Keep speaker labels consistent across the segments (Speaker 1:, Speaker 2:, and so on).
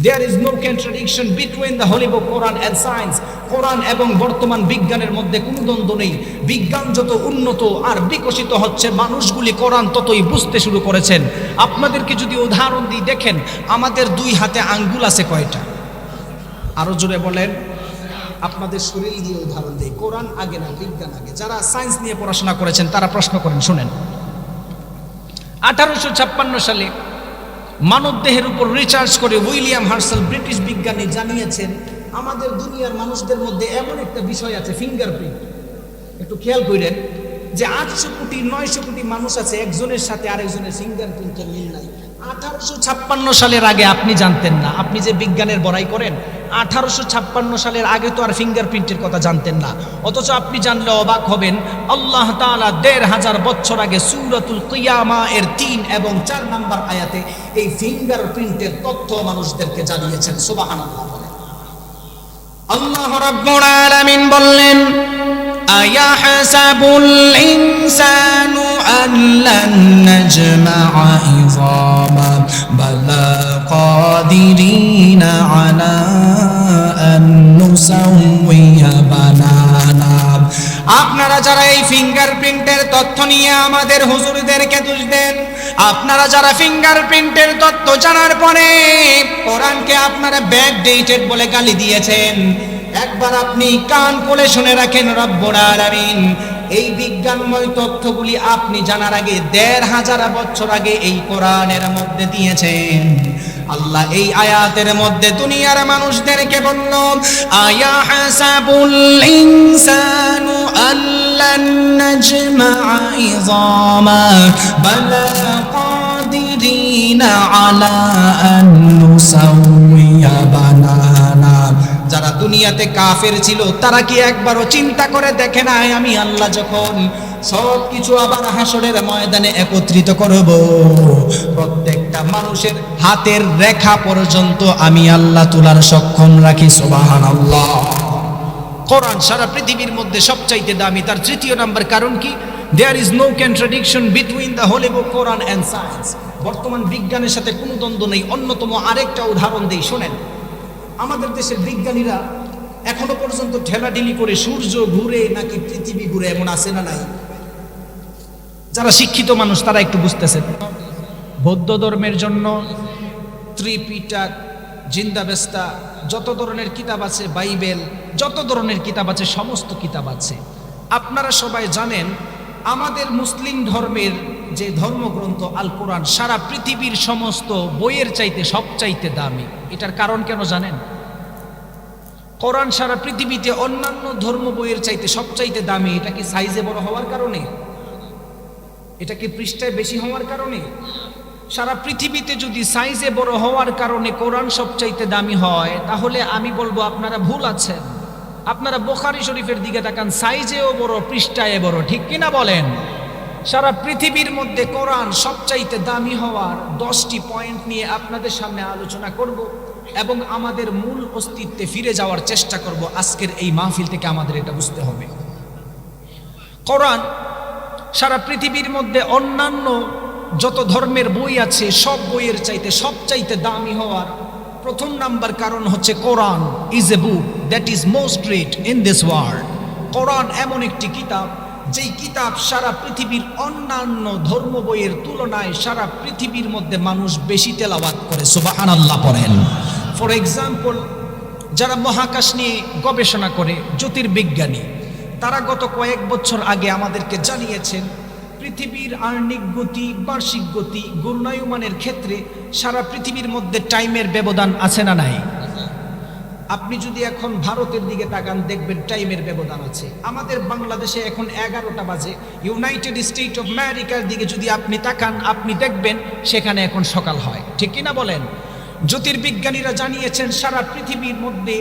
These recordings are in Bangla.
Speaker 1: There is no contradiction between the Holy Book, Quran and science. কোরআন এবং বর্তমান বিজ্ঞানের মধ্যে কোনো দ্বন্দ্ব নেই। বিজ্ঞান যত উন্নত আর বিকশিত হচ্ছে, মানুষগুলি কোরআন ততই বুঝতে শুরু করেছেন। আপনাদেরকে যদি উদাহরণ দিই, দেখেন আমাদের দুই হাতে আঙ্গুল আছে কয়টা? আরো জোরে বলেন। আপনাদের শরীর দিয়ে উদাহরণ দিই। কোরআন আগে না বিজ্ঞান আগে? যারা সায়েন্স নিয়ে পড়াশোনা করেছেন তারা প্রশ্ন করেন, শুনেন। 1856 সালে মানব দেহের উপর রিসার্চ করে উইলিয়াম হার্সেল ব্রিটিশ বিজ্ঞানী জানিয়েছেন আমাদের দুনিয়ার মানুষদের মধ্যে এমন একটা বিষয় আছে, ফিঙ্গারপ্রিন্ট। একটু খেয়াল করেন যে 800 কোটি 900 কোটি মানুষ আছে, একজনের সাথে আরেকজনের ফিঙ্গারপ্রিন্টের মিল নাই। 1856 সালের আগে আপনি জানতেন না। আপনি যে বিজ্ঞানের বড়াই করেন, 1856 সালের আগে তো আর ফিঙ্গারপ্রিন্টের কথা জানতেন না। অথচ আপনি জানলে অবাক হবেন, আল্লাহ তাআলা 1500 বছর আগে সূরাতুল কিয়ামা এর 3 এবং 4 নম্বর আয়াতে এই ফিঙ্গারপ্রিন্টের তথ্য মানুষদেরকে জানিয়েছেন। সুবহানাল্লাহ। আল্লাহ রাব্বুল আলামিন বললেন, আয়াহসাবুল ইনসানু আল্লান নাজমা'a ইযামা বালা কাদিরিনা আলা আন নুসাউইয়া বানানা। আপনারা যারা এই ফিঙ্গারপ্রিন্টের তথ্য নিয়ে আমাদের হুজুরদেরকে দোষ দেন, আপনারা যারা ফিঙ্গারপ্রিন্টের তথ্য জানার পরে কোরআনকে আপনারা ব্যাকডেটেড বলে গালি দিয়েছেন, একবার আপনি কান খুলে শুনে রাখেন, রব্বুল আলামিন এই বিজ্ঞানময় তথ্যগুলি আপনি জানার আগে 1500 বছর আগে এই কোরআনের মধ্যে দিয়েছেন। আল্লাহ এই আয়াতের মধ্যে দুনিয়ার মানুষদেরকে বলল, আয়াহসাবুল ইনসানু আল্লান নাজমা'a ইযামা বালা কাদিরিনা আলা আন নুসাউইয়া বানানা। যারা দুনিয়াতে কাফের ছিল তারা কি একবারও চিন্তা করে দেখে নাই আমি আল্লাহ যখন সব কিছু আবার হাসরের ময়দানে একত্রিত করব, প্রত্যেকটা মানুষের হাতের রেখা পর্যন্ত আমি আল্লাহ তোলার সক্ষম রাখি। সুবহানাল্লাহ। কোরআন সারা পৃথিবীর মধ্যে সবচাইতে দামি। তার তৃতীয় নাম্বার কারণ কি? There is no contradiction between the Holy Book, Quran and science. বর্তমান বিজ্ঞানের সাথে কোনো দ্বন্দ্ব নেই। অন্যতম আরেকটা উদাহরণ দেই, শোনেন। আমাদের দেশের বিজ্ঞানীরা এখনো পর্যন্ত ঠেলাঢিলি করে সূর্য ঘুরে নাকি পৃথিবী ঘুরে, এমন আছে না নাই? যারা শিক্ষিত মানুষ তারা একটু বুঝতেছেন। বৌদ্ধ ধর্মের জন্য ত্রিপিটক, জিন্দাবেস্তা, যত ধরনের কিতাব আছে, বাইবেল, যত ধরনের কিতাব আছে, সমস্ত কিতাব আছে। আপনারা সবাই জানেন আমাদের মুসলিম ধর্মের যে ধর্মগ্রন্থ আল কোরআন সারা পৃথিবীর সমস্ত বইয়ের চাইতে সবচাইতে দামি। এটার কারণ কেন জানেন? কোরআন সারা পৃথিবীতে অন্যান্য ধর্ম বইয়ের চাইতে সবচাইতে দামি। এটা কি সাইজে বড় হওয়ার কারণে? এটা কি পৃষ্ঠায় বেশি হওয়ার কারণে? সারা পৃথিবীতে যদি সাইজে বড় হওয়ার কারণে কোরআন সবচাইতে দামি হয়, তাহলে আমি বলবো আপনারা ভুল আছেন। আপনারা বুখারী শরীফের দিকে তাকান, সাইজেও বড়, পৃষ্ঠায় বড়, ঠিক কিনা বলেন? সারা পৃথিবীর মধ্যে কোরআন সবচাইতে দামি হওয়ার 10টি পয়েন্ট নিয়ে আপনাদের সামনে আলোচনা করব এবং আমাদের মূল অস্তিত্বে ফিরে যাওয়ার চেষ্টা করব। আজকের এই মাহফিল থেকে আমাদের এটা বুঝতে হবে। কোরআন সারা পৃথিবীর মধ্যে অন্যান্য যত ধর্মের বই আছে সব বইয়ের চাইতে সবচাইতে দামি হওয়ার প্রথম নাম্বার কারণ হচ্ছে Quran is a book that is most read in this world. Quran এমন একটি কিতাব যেই কিতাব সারা পৃথিবীর অন্যান্য ধর্ম বইয়ের তুলনায় সারা পৃথিবীর মধ্যে মানুষ বেশি তেলাওয়াত করে। সুবহানাল্লাহ পড়েন। ফর এক্সাম্পল, যারা মহাকাশ নিয়ে গবেষণা করে, জ্যোতির্বিজ্ঞানী, তারা গত কয়েক বছর আগে আমাদেরকে জানিয়েছেন পৃথিবীর আর্নিক গতি, বার্ষিক গতি, ঘূর্ণায়মানের ক্ষেত্রে সারা পৃথিবীর মধ্যে টাইমের ব্যবধান আছে না নাই? আপনি যদি এখন ভারতের দিকে তাকান দেখবেন টাইমের ব্যবধান আছে। আমাদের বাংলাদেশে এখন 11টা বাজে। ইউনাইটেড স্টেট অফ আমেরিকার দিকে যদি আপনি তাকান আপনি দেখবেন সেখানে এখন সকাল হয়, ঠিক কিনা বলেন? জ্যোতির্বিজ্ঞানীরা জানিয়েছেন সারা পৃথিবীর মধ্যে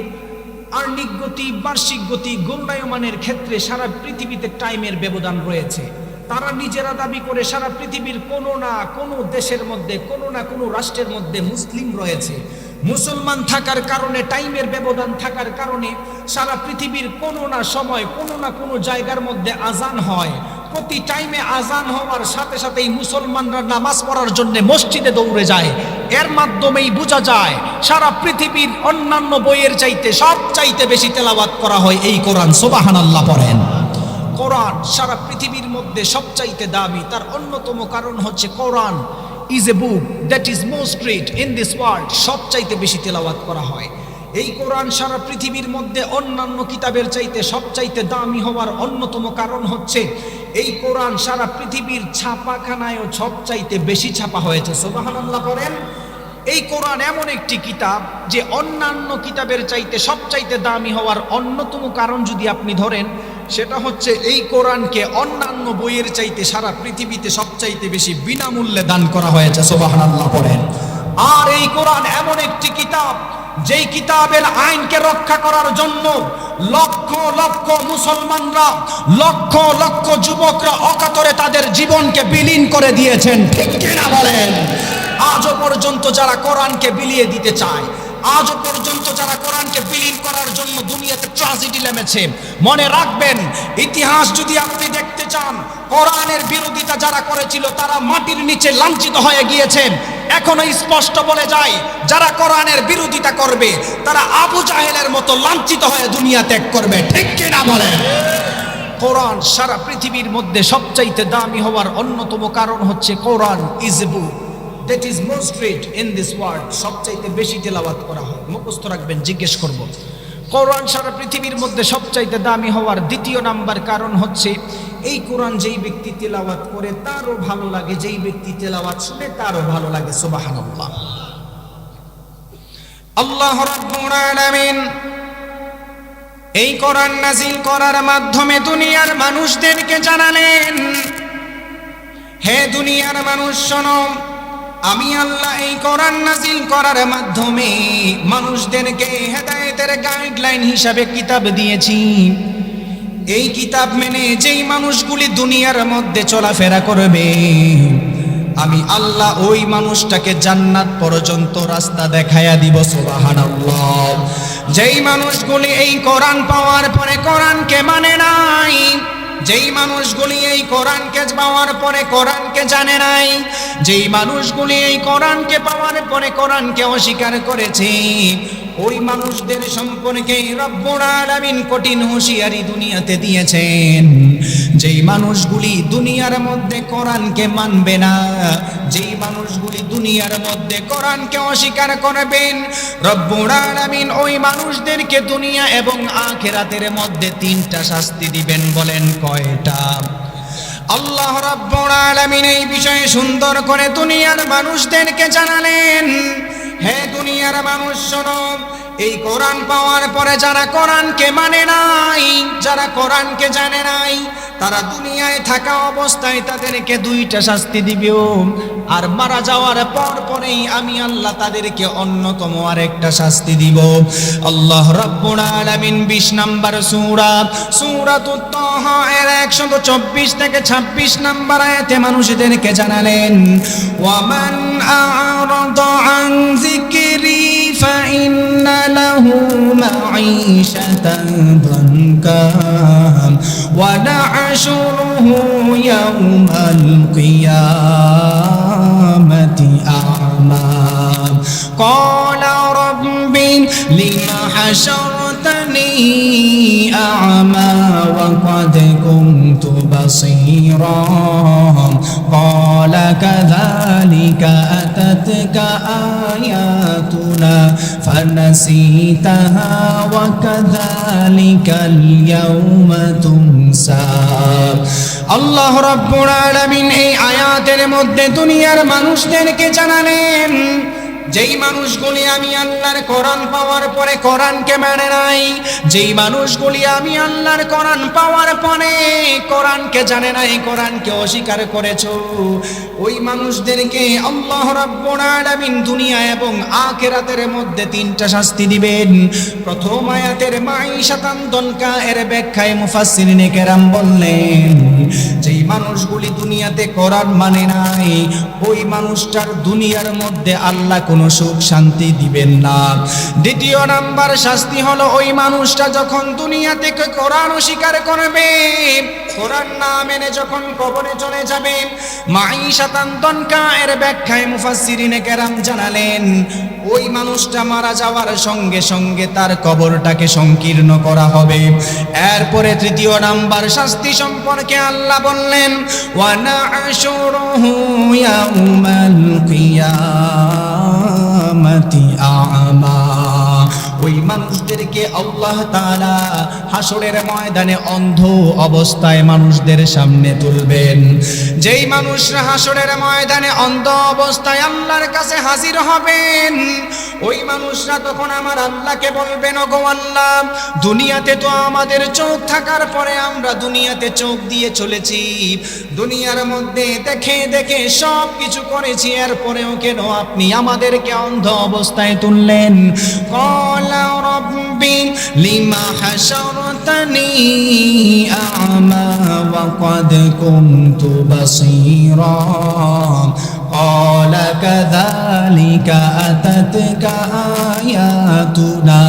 Speaker 1: আর্নিক গতি, বার্ষিক গতি, ঘূর্ণায়মানের ক্ষেত্রে সারা পৃথিবীতে টাইমের ব্যবধান রয়েছে। তারা নিজেরা দাবি করে সারা পৃথিবীর কোনো না কোনো দেশের মধ্যে, কোনো না কোনো রাষ্ট্রের মধ্যে মুসলিম রয়েছে। মুসলমান থাকার কারণে, টাইমের ব্যবধান থাকার কারণে সারা পৃথিবীর কোনো না সময়, কোনো না কোনো জায়গার মধ্যে আজান হয়। প্রতি টাইমে আজান হওয়ার সাথে সাথেই মুসলমানরা নামাজ পড়ার জন্য মসজিদে দৌড়ে যায়। এর মাধ্যমেই বোঝা যায় সারা পৃথিবীর অন্যান্য বইয়ের চাইতে সবচাইতে বেশি তেলাওয়াত করা হয় এই কোরআন। সুবহানাল্লাহ পড়েন। কোরআন সারা পৃথিবীর মধ্যে সবচাইতে দামি, তার অন্যতম কারণ হচ্ছে Quran is a book that is most read in this world, সবচাইতে বেশি তেলাওয়াত করা হয়। এই কোরআন সারা পৃথিবীর মধ্যে অন্যান্য কিতাবের চাইতে সবচাইতে দামি হওয়ার অন্যতম কারণ হচ্ছে এই কোরআন সারা পৃথিবীর ছাপাখানায়ও সবচাইতে বেশি ছাপা হয়েছে। সুবহানাল্লাহ পড়েন। এই কোরআন এমন একটি কিতাব যে অন্যান্য কিতাবের চাইতে সবচাইতে দামি হওয়ার অন্যতম কারণ যদি আপনি ধরেন, সেটা হচ্ছে এই কোরআনকে অন্যান্য বইয়ের চাইতে সারা পৃথিবীতে সবচাইতে বেশি বিনামূল্যে দান করা হয়েছে। সুবহানাল্লাহ পড়েন। আর এই কোরআন এমন একটি কিতাব যেই কিতাবের আইনকে রক্ষা করার জন্য লক্ষ লক্ষ মুসলমানরা, লক্ষ লক্ষ যুবকরা অকাতরে তাদের জীবনকে বিলীন করে দিয়েছেন। ঠিক কিনা বলেন? আজও পর্যন্ত যারা কোরআনকে বিলিয়ে দিতে চায়, আজও পর্যন্ত যারা কোরআনকে বিলীন করার জন্য দুনিয়াতে ট্র্যাজেডি নেমেছে, মনে রাখবেন ইতিহাস যদি আপনি দেখতে চান, কোরআনের বিরোধিতা যারা করেছিল তারা মাটির নিচে লাঞ্ছিত হয়ে গিয়েছেন। এখনো স্পষ্ট বলে যায় যারা কোরআনের বিরোধিতা করবে তারা আবু জাহেলের মতো লাঞ্ছিত হয়ে দুনিয়া ত্যাগ করবে। ঠিক কিনা বলেন? কোরআন সারা পৃথিবীর মধ্যে সবচাইতে দামি হওয়ার অন্যতম কারণ হচ্ছে Quran is a book that is most read in this world, সবচাইতে বেশি তেলাওয়াত করা হয়। মুখস্থ রাখবেন, জিজ্ঞেস করব। কোরআন সারা পৃথিবীর মধ্যে সবচাইতে দামি হওয়ার দ্বিতীয় নাম্বার কারণ হচ্ছে এই কোরআন যেই ব্যক্তি তেলাওয়াত করে তারও ভালো লাগে, যেই ব্যক্তি তেলাওয়াত শুনে তারও ভালো লাগে। সুবহানাল্লাহ। আল্লাহ রাব্বুল আলামিন এই কোরআন নাযিল করার মাধ্যমে দুনিয়ার মানুষদেরকে জানালেন, হে দুনিয়ার মানুষ শোনো, আমি আল্লাহ এই কোরআন নাযিল করার মাধ্যমে মানুষদেরকে হেদায়েতের গাইডলাইন হিসাবে কিতাব দিয়েছি। এই কিতাব মেনে যেই মানুষগুলি দুনিয়ার মধ্যে চলাফেরা করবে, আমি আল্লাহ ওই মানুষটাকে জান্নাত পর্যন্ত রাস্তা দেখায়া দিব। সুবহানাল্লাহ। যেই মানুষগুলি এই কোরআন পাওয়ার পরে কোরআনকে মানে নাই, যেই মানুষগুলি এই কোরআনকে পাওয়ার পরে কোরআনকে জানে নাই, যেই মানুষগুলি এই কোরআনকে পাওয়ার পরে কোরআনকে অস্বীকার করেছে, ওই মানুষদের সম্পর্কে রব্বুল আলামিন কঠিন হুঁশিয়ারি দুনিয়াতে দিয়েছেন। যেই মানুষগুলি দুনিয়ার মধ্যে কোরআনকে মানবে না, যেই মানুষগুলি দুনিয়ার মধ্যে কোরআনকে অস্বীকার করবেন, রব্বুল আলামিন ওই মানুষদেরকে দুনিয়া এবং আখিরাতের মধ্যে তিনটা শাস্তি দিবেন। বলেন কয়টা? আল্লাহ রাব্বুল আলামিন এই বিষয়ে সুন্দর করে দুনিয়ার মানুষদেরকে জানালেন, হে দুনিয়ার মানুষ শোনো, এই কোরআন পাওয়ার পরে যারা কোরআনকে মানে নাই, যারা কোরআনকে জানে নাই, তারা দুনিয়ায় থাকা অবস্থায় তাদেরকে দুইটা শাস্তি দিবে, আর মারা যাওয়ার পর পরেই আমি আল্লাহ তাদেরকে অন্যতম আরেকটা শাস্তি দিব। আল্লাহ রাব্বুল আলামিন 20 নম্বর সূরা সূরাতুত তাহা এর 124 থেকে 26 নম্বর আয়াতে মানুষদেরকে জানালেন, ওয়ামান আ'রাদা আন যিকরি ফাইন্না লাহু মাঈশাতান দানকা ওয়া নাহশুরুহু ইয়াওমাল কিয়ামাতি আ'মা ক্বালা রাব্বি লিমা হাশারতানি আ'মা ওয়া ক্বাদ কুনতু বাসীরা ক্বালা কাযালিকা আতাতকা আয়াতুনা ফানাসিতাহা ওয়া কাযালিকাল ইয়াওমা তুনসা। আল্লাহ রাব্বুল আলামিন এই আয়াতের মধ্যে দুনিয়ার মানুষদেরকে জানালেন, যেই মানুষগুলি আমি আল্লাহর কোরআন পাওয়ার পরে কোরআনকে মানে নাই, যেই মানুষগুলি আমি আল্লাহর কোরআন পাওয়ার পরে কোরআনকে জানে নাই, কোরআনকে অস্বীকার করেছো, ওই মানুষদেরকে আল্লাহ রাব্বুল আলামিন দুনিয়া এবং আখিরাতের মধ্যে তিনটা শাস্তি দিবেন। প্রথম আয়াতের মাঈশাতান দনকা এর ব্যাখ্যায় মুফাসসিরিনে কেরাম বললেন, যেই মানুষগুলি দুনিয়াতে কোরআন মানে নাই, ওই মানুষটার দুনিয়ার মধ্যে আল্লাহ কোন কোনো সুখ শান্তি দিবেন না। দ্বিতীয় নাম্বার শাস্তি হলো ওই মানুষটা যখন দুনিয়া থেকে কোরআন অস্বীকার করবে, কোরআন না মেনে যখন কবরে চলে যাবে, মাঈশাতান দনকা এর ব্যাখ্যায় মুফাসসিরিনে কেরাম জানালেন ওই মানুষটা মারা যাওয়ার সঙ্গে সঙ্গে তার কবরটাকে সংকীর্ণ করা হবে। এরপরে তৃতীয় নাম্বার শাস্তি সম্পর্কে আল্লাহ বললেন, ওয়া না'শুরুহু ইয়াউমাল কিয়ামাতি আ'মা। ওই মানুষদেরকে আল্লাহ তাআলা হাসরের ময়দানে অন্ধ অবস্থায় মানুষদের সামনে তুলবেন। যেই মানুষরা হাসরের ময়দানে অন্ধ অবস্থায় আল্লাহর কাছে হাজির হবেন, ওই মানুষরা তখন আমার আল্লাহকে বলবেন, ওগো আল্লাহ, দুনিয়াতে তো আমাদের চোখ থাকার পরে আমরা দুনিয়াতে চোখ দিয়ে চলেছি, দুনিয়ার মধ্যে দেখে দেখে সব কিছু করেছি, এরপরেও কেন আপনি আমাদেরকে অন্ধ অবস্থায় তুললেন? ক্বালা রাব্বি লিমা হাশারতানি আ'মা ওয়া ক্বাদ কুনতু বাসীরা ক্বালা কাযালিকা আতাতকা আয়াতুনা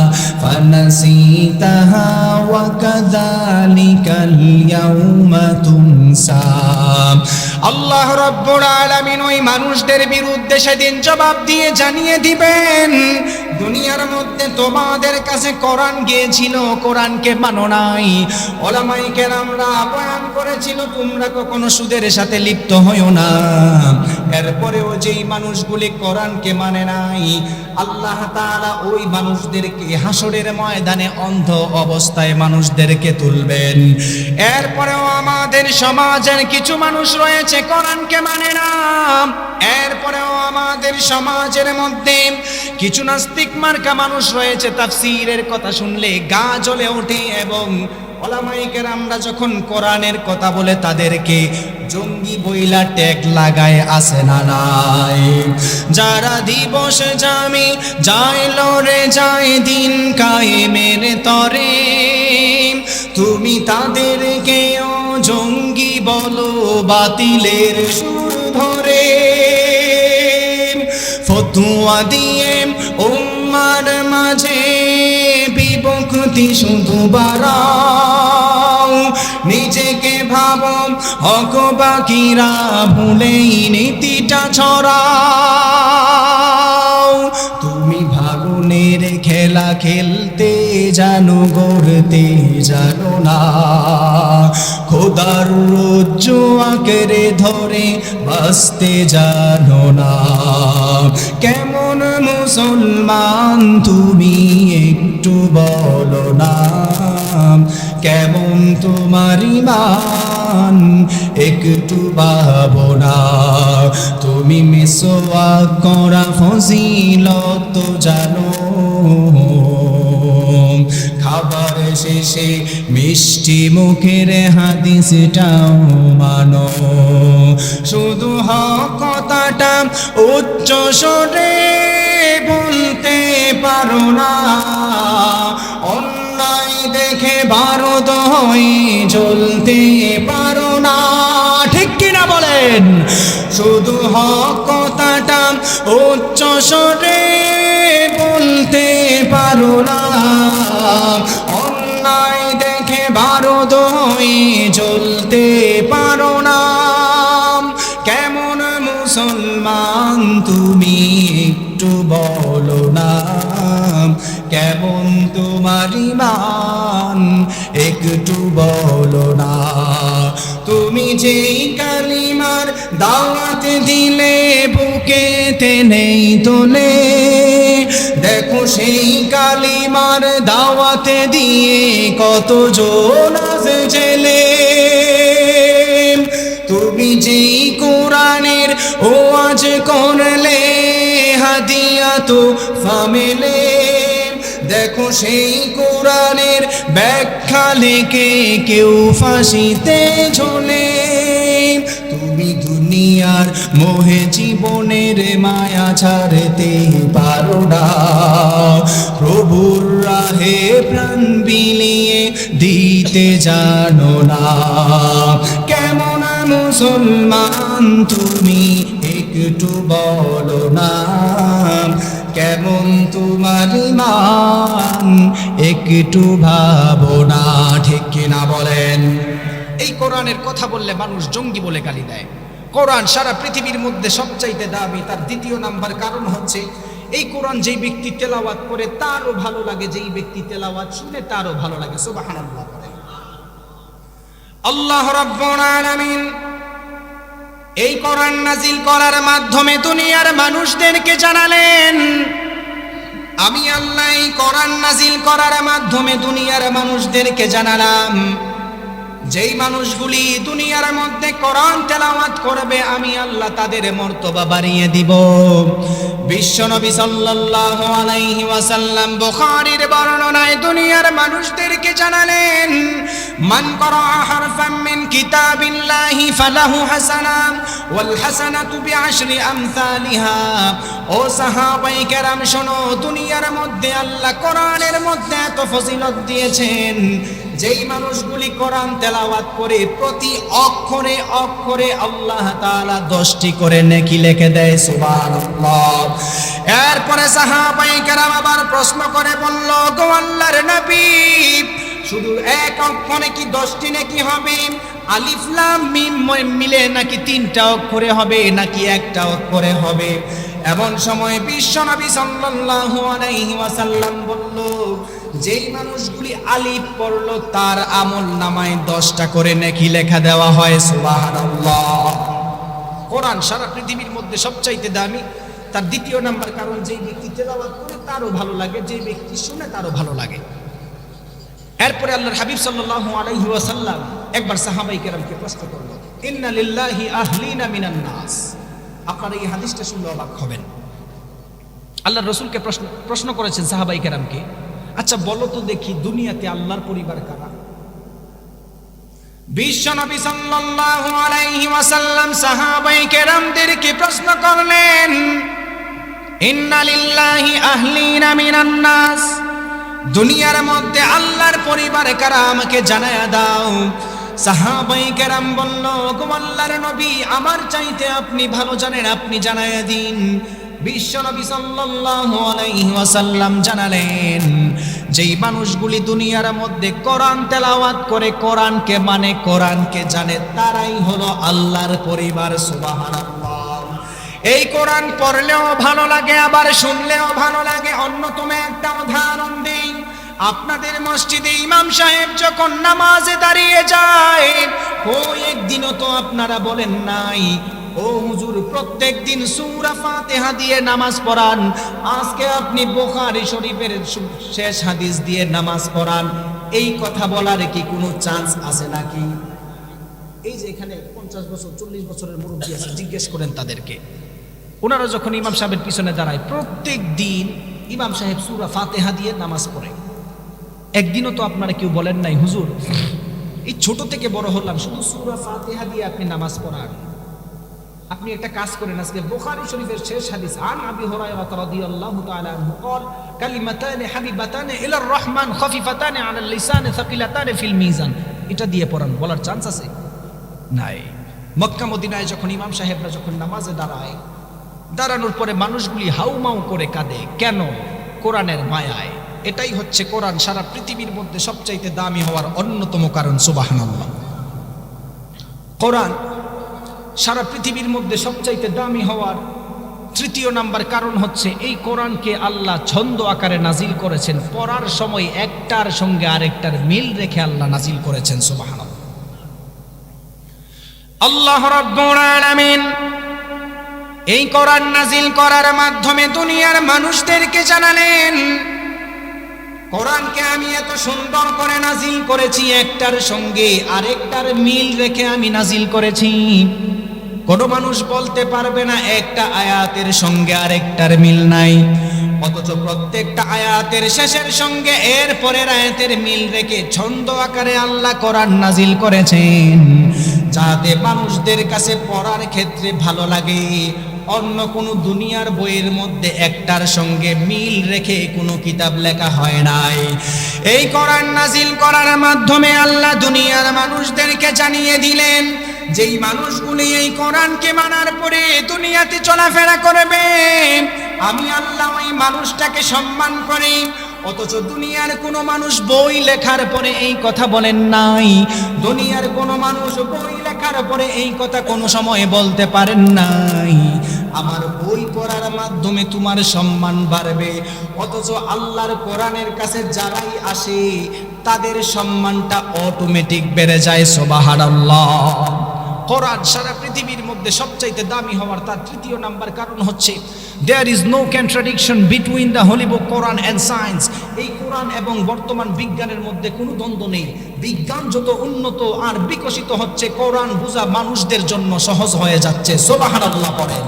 Speaker 1: ফানাসিতাহা ওয়া কাযালিকাল ইয়াউমা তুনসা। আল্লাহ রাব্বুল আলামিন ওই মানুষদের বিরুদ্ধে সেদিন জবাব দিয়ে জানিয়ে দিবেন, দুনিয়ার মধ্যে তোমাদের কাছে কোরআন গিয়েছিল, কোরআনকে মানো নাই, ওলামায়ে কেরামরা বয়ান করেছিল তোমরা কখনো সুদের সাথে লিপ্ত হইও না, এরপরেও যেই মানুষগুলি কোরআনকে মানে নাই, আল্লাহ তাআলা ওই মানুষদেরকে হাসরের ময়দানে অন্ধ অবস্থায় মানুষদেরকে তুলবেন। এরপরেও আমাদের সমাজের কিছু মানুষ রয়েছে কোরআনকে মানে না, এরপরেও আমাদের সমাজের মধ্যে কিছু নাস্তিক মার্কা মানুষ রয়েছে, তাফসীরের কথা শুনলে গা জ্বলে ওঠে এবং ওলামায়ে কেরামরা যখন কোরআনের কথা বলে তাদেরকে জঙ্গি বইলা ট্যাগ লাগায়, আছে না নাই? যারা দিবসে জামি যায় লড়ে যায় দিন কায়েমের তরে, তুমি তাদেরকেও জঙ্গি বলো বাতিলের সুর ধরে, ফতুয়া দিয়ে উম্মার মাঝে বিভক্তি শুধু বাড়াও, নিজেকে ভাবো হক বাকিরা ভুলেই নীতিটা ছড়াও, তুমি ভাগুনের খেলা খেলতে জানো গড়তে জানো না, খোদার রজ্জু আঁকড়ে ধরে বাঁচতে জানো না। কেমন মুসলমান তুমি একটু বলো না, কেমন তোমার ঈমান একটু ভাবনা, তুমি মিসওয়াক করা ফজিলত জানো, খাবার শেষে মিষ্টি মুখের হাদিসটাও মানো, শুধু হক কথাটা উচ্চ স্বরে বলতে পারো না, অন্যায় দেখে ভারত হয়ে জ্বলতে পারো না, ঠিক কিনা বলেন? শুধু হক কথাটা উচ্চ স্বরে বলতে পারো না, অন্যায় দেখে ভারত হয়ে জ্বলতে পারো না। কেমন মুসলমান তুমি একটু বলো না, কেমন তোমার ঈমান একটু বলো না। তুমি যেই কালিমার দাওয়াত দিলে বুকেতে নেই তোলে, দেখো সেই কালিমার দাওয়াত দিয়ে কতজন আছে জেলে। তুমি যেই কোরআনের ওয়াজ করলে হাদিয়া তো ফামেলে, দেখো সেই কোরআনের ব্যাখ্যা লিখে কেউ ফাঁসিতে ঝোলে। তুমি দুনিয়ার মোহে জীবনের মায়া ছাড়তে পারো না, প্রভুর রাহে প্রাণ বিলিয়ে দিতে জানো না। কেমন মুসলমান তুমি একটু বলো না কেমন তোমার ঈমান, একটু ভাবো না, ঠিক কিনা বলেন? এই কোরআনের কথা বললে মানুষ জঙ্গি বলে গালি দেয়। কোরআন সারা পৃথিবীর মধ্যে সবচাইতে দামি। তার দ্বিতীয় নাম্বার কারণ হচ্ছে এই কোরআন যেই ব্যক্তি তেলাওয়াত করে তারও ভালো লাগে, যেই ব্যক্তি তেলাওয়াত শুনে তারও ভালো লাগে। সুবহানাল্লাহ। আল্লাহ রাব্বুল আলামিন এই কোরআন নাজিল করার মাধ্যমে দুনিয়ার মানুষদেরকে জানালেন, আমি আল্লাহ এই কোরআন নাজিল করার মাধ্যমে দুনিয়ার মানুষদেরকে জানালাম, যেই মানুষগুলি দুনিয়ার মধ্যে কোরআন তেলাওয়াত করবে আমি আল্লাহ তাদের মর্তবা বাড়িয়ে দিব। বিশ্বনবী সাল্লাল্লাহু আলাইহি ওয়াসাল্লাম বুখারীর বর্ণনায় দুনিয়ার মানুষদেরকে জানালেন, মান ক্বারা হারফাম মিন কিতাবিল্লাহি ফালাহু হাসানা ওয়াল হাসানাতু বিআশরি আমসালিহা। ও সাহাবায়ে কেরাম শোনো, দুনিয়ার মধ্যে আল্লাহ কোরআনের মধ্যে এত ফজিলত দিয়েছেন, যেই মানুষগুলি কোরআন তেলাওয়াত করে প্রতি অক্ষরে অক্ষরে আল্লাহ তাআলা 10টি করে নেকি লিখে দেয়। সুবহানাল্লাহ। এরপরে সাহাবায়ে কেরাম আবার প্রশ্ন করে বলল, গো আল্লাহর নবী, শুধু এক অক্ষরে কি 10টি নেকি হবে? আলিফ লাম মিম মিলে নাকি 3টা অক্ষরে হবে নাকি একটা অক্ষরে হবে? এমন সময় বিশ্বনবী সাল্লাল্লাহু আলাইহি ওয়াসাল্লাম বলল, যেই মানুষগুলি আলিফ পড়লো তার আমল নামায় 10টা করে নেকি লেখা দেওয়া হয়। সুবহানাল্লাহ। কোরআন সারা পৃথিবীর মধ্যে সবচাইতে দামি। তার দ্বিতীয় নাম্বার কারণ, যেই ব্যক্তি তেলাওয়াত করে তারও ভালো লাগে, যেই ব্যক্তি শুনে তারও ভালো লাগে। এরপরে আল্লাহর হাবিব সাল্লাল্লাহু আলাইহি ওয়াসাল্লাম একবার সাহাবায়ে কেরামকে প্রশ্ন করলেন, ইন্না লিল্লাহি আহলিনা মিনান নাস। আপনারা এই হাদিসটা শুনলে অবাক হবেন। আল্লাহর রাসূলকে প্রশ্ন করেছেন সাহাবায়ে কেরামকে, আচ্ছা বলো তো দেখি দুনিয়াতে আল্লাহর পরিবার কারা? বিশ্বনবী সাল্লাল্লাহু আলাইহি ওয়াসাল্লাম সাহাবায়ে কেরামদেরকে প্রশ্ন করলেন, ইন্না লিল্লাহি আহলিনা মিনান নাস। দুনিয়ার মধ্যে আল্লাহর পরিবার কারা আমাকে জানায়া দাও। সাহাবায়ে কেরাম বলল, গো আল্লাহর নবী, আমার চাইতে আপনি ভালো জানেন, আপনি জানায়া দিন। বিশ্বনবী সাল্লাল্লাহু আলাইহি ওয়াসাল্লাম জানালেন, যেই মানুষগুলি দুনিয়ার মধ্যে কোরআন তেলাওয়াত করে, কোরআনকে মানে, কোরআনকে জানে, তারাই হলো আল্লাহর পরিবার। সুবহানাল্লাহ। এই কোরআন পড়লেও ভালো লাগে, আবার শুনলেও ভালো লাগে। অন্যতম একটা উদাহরণ দেই, আপনাদের মসজিদে ইমাম সাহেব যখন নামাজে দাঁড়িয়ে যায়, ওই একদিনও তো আপনারা বলেন নাই, ও হুজুর প্রত্যেক দিন সূরা ফাতিহা দিয়ে নামাজ পড়ান, আজকে আপনি বুখারী শরীফের শেষ হাদিস দিয়ে নামাজ পড়ান। এই কথা বলার কি কোনো চান্স আছে নাকি? এই যে এখানে 50 বছর 40 বছরের মুরব্বী আছে, জিজ্ঞেস করেন তাদেরকে। ওনারা যখন ইমাম সাহেবের পিছনে দাঁড়ায়, প্রত্যেক দিন ইমাম সাহেব সূরা ফাতিহা দিয়ে নামাজ পড়ে। একদিনও তো আপনারা কেউ বলেন নাই, হুজুর এই ছোট থেকে বড় হলাম শুধু সূরা ফাতিহা দিয়ে আপনি নামাজ পড়ান। আপনি একটা কাজ করেন, আজকে বুখারী শরীফের শেষ হাদিস, আন আবি হুরায়রা রাদিয়াল্লাহু তাআলা আনহু قال কালিমাতানি হাবিবাতানি ইলার রহমান খাফিফাতানি আলাল লিসান সাকিলাতানি ফিল মিজান। এটা দিয়ে পড়ান, বলার চান্স আছে? নাই। মক্কা মদিনায় যখন ইমাম সাহেবরা যখন নামাজে দাঁড়ায়, দাঁড়ানোর পরে মানুষগুলি হাউমাউ করে কাঁদে, কেন? কোরআনের মায়ায়। এটাই হচ্ছে কোরআন সারা পৃথিবীর মধ্যে সবচাইতে দামি হওয়ার অন্যতম কারণ। সুবহানাল্লাহ। কোরআন সারা পৃথিবীর মধ্যে সবচাইতে দামি হওয়ার তৃতীয় নাম্বার কারণ হচ্ছে, এই কোরআনকে আল্লাহ ছন্দ আকারে নাজিল করেছেন। পড়ার সময় একটার সঙ্গে আরেকটার মিল রেখে আল্লাহ নাজিল করেছেন। সুবহানাল্লাহ। আল্লাহ রাব্বুল আলামিন এই কোরআন নাজিল করার মাধ্যমে দুনিয়ার মানুষদেরকে জানালেন, কোরআনকে আমি এত সুন্দর করে নাজিল করেছি, একটার সঙ্গে আরেকটার মিল রেখে আমি নাজিল করেছি। কোনো মানুষ বলতে পারবে না একটা আয়াতের সঙ্গে আরেকটার মিল নাই, অথচ প্রত্যেকটা আয়াতের শেষের সঙ্গে এর পরের আয়াতের মিল রেখে ছন্দ আকারে আল্লাহ কোরআন নাজিল করেছেন, যাতে মানুষদের কাছে পড়ার ক্ষেত্রে ভালো লাগে। অন্য কোনো দুনিয়ার বইয়ের মধ্যে একটার সঙ্গে মিল রেখে কোনো কিতাব লেখা হয় নাই। এই কোরআন নাজিল করার মাধ্যমে আল্লাহ দুনিয়ার মানুষদেরকে জানিয়ে দিলেন, যেই মানুষগুলি এই কোরআনকে মানার পরে দুনিয়াতে চলাফেরা করবে, আমি আল্লাহ ওই মানুষটাকে সম্মান করি। অথচ দুনিয়ার কোনো মানুষ বই লেখার পরে এই কথা বলেন নাই, দুনিয়ার কোনো মানুষ বই লেখার পরে এই কথা কোনো সময় বলতে পারেন নাই, আমার বই পড়ার মাধ্যমে তোমার সম্মান বাড়বে। অথচ আল্লাহর কোরআনের কাছে যারাই আসে তাদের সম্মানটা অটোমেটিক বেড়ে যায়। সুবহানাল্লাহ। কোরআন সারা পৃথিবীর মধ্যে সবচাইতে দামি হওয়ার তার তৃতীয় নাম্বার কারণ হচ্ছে there is no contradiction between the holy book Quran and science. এই কোরআন এবং বর্তমান বিজ্ঞানের মধ্যে কোনো দ্বন্দ্ব নেই। বিজ্ঞান যত উন্নত আর বিকশিত হচ্ছে, কোরআন বোঝা মানুষদের জন্য সহজ হয়ে যাচ্ছে। সুবহানাল্লাহ পড়েন।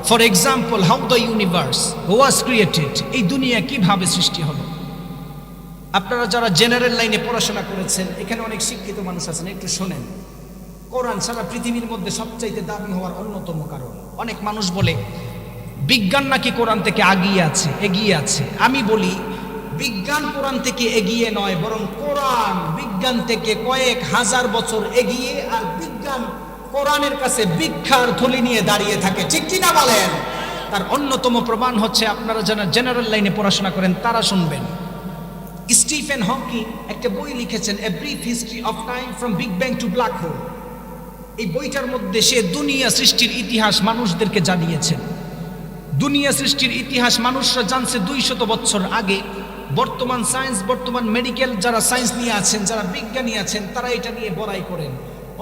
Speaker 1: For example, how the universe was created, এই দুনিয়া কিভাবে সৃষ্টি হলো। আপনারা যারা জেনারেল লাইনে পড়াশোনা করেছেন, এখানে অনেক শিক্ষিত মানুষ আছেন, একটু শোনেন। কোরআন সারা পৃথিবীর মধ্যে সবচাইতে দামি হওয়ার অন্যতম কারণ। অনেক মানুষ বলে বিজ্ঞান নাকি কোরআন থেকে এগিয়ে আছে। আমি বলি বিজ্ঞান কোরআন থেকে এগিয়ে নয়, বরং কোরআন বিজ্ঞান থেকে কয়েক হাজার বছর এগিয়ে, আর বিজ্ঞান কোরআনের কাছে ভিক্ষার থলি নিয়ে দাঁড়িয়ে থাকে। ঠিক কিনা বলেন? তার অন্যতম প্রমাণ হচ্ছে, আপনারা যারা জেনারেল লাইনে পড়াশোনা করেন তারা শুনবেন, স্টিফেন হকিং একটা বই লিখেছেন, a brief history of time from big bang two black hole. এই বইটার মধ্যে সে দুনিয়া সৃষ্টির ইতিহাস মানুষদেরকে জানিয়েছেন। দুনিয়া সৃষ্টির ইতিহাস মানুষরা জানছে 200 বছর আগে। বর্তমান সায়েন্স, বর্তমান মেডিকেল যারা সায়েন্স নিয়ে আছেন, যারা বিজ্ঞানী আছেন, তারা এটা নিয়ে বড়াই করেন।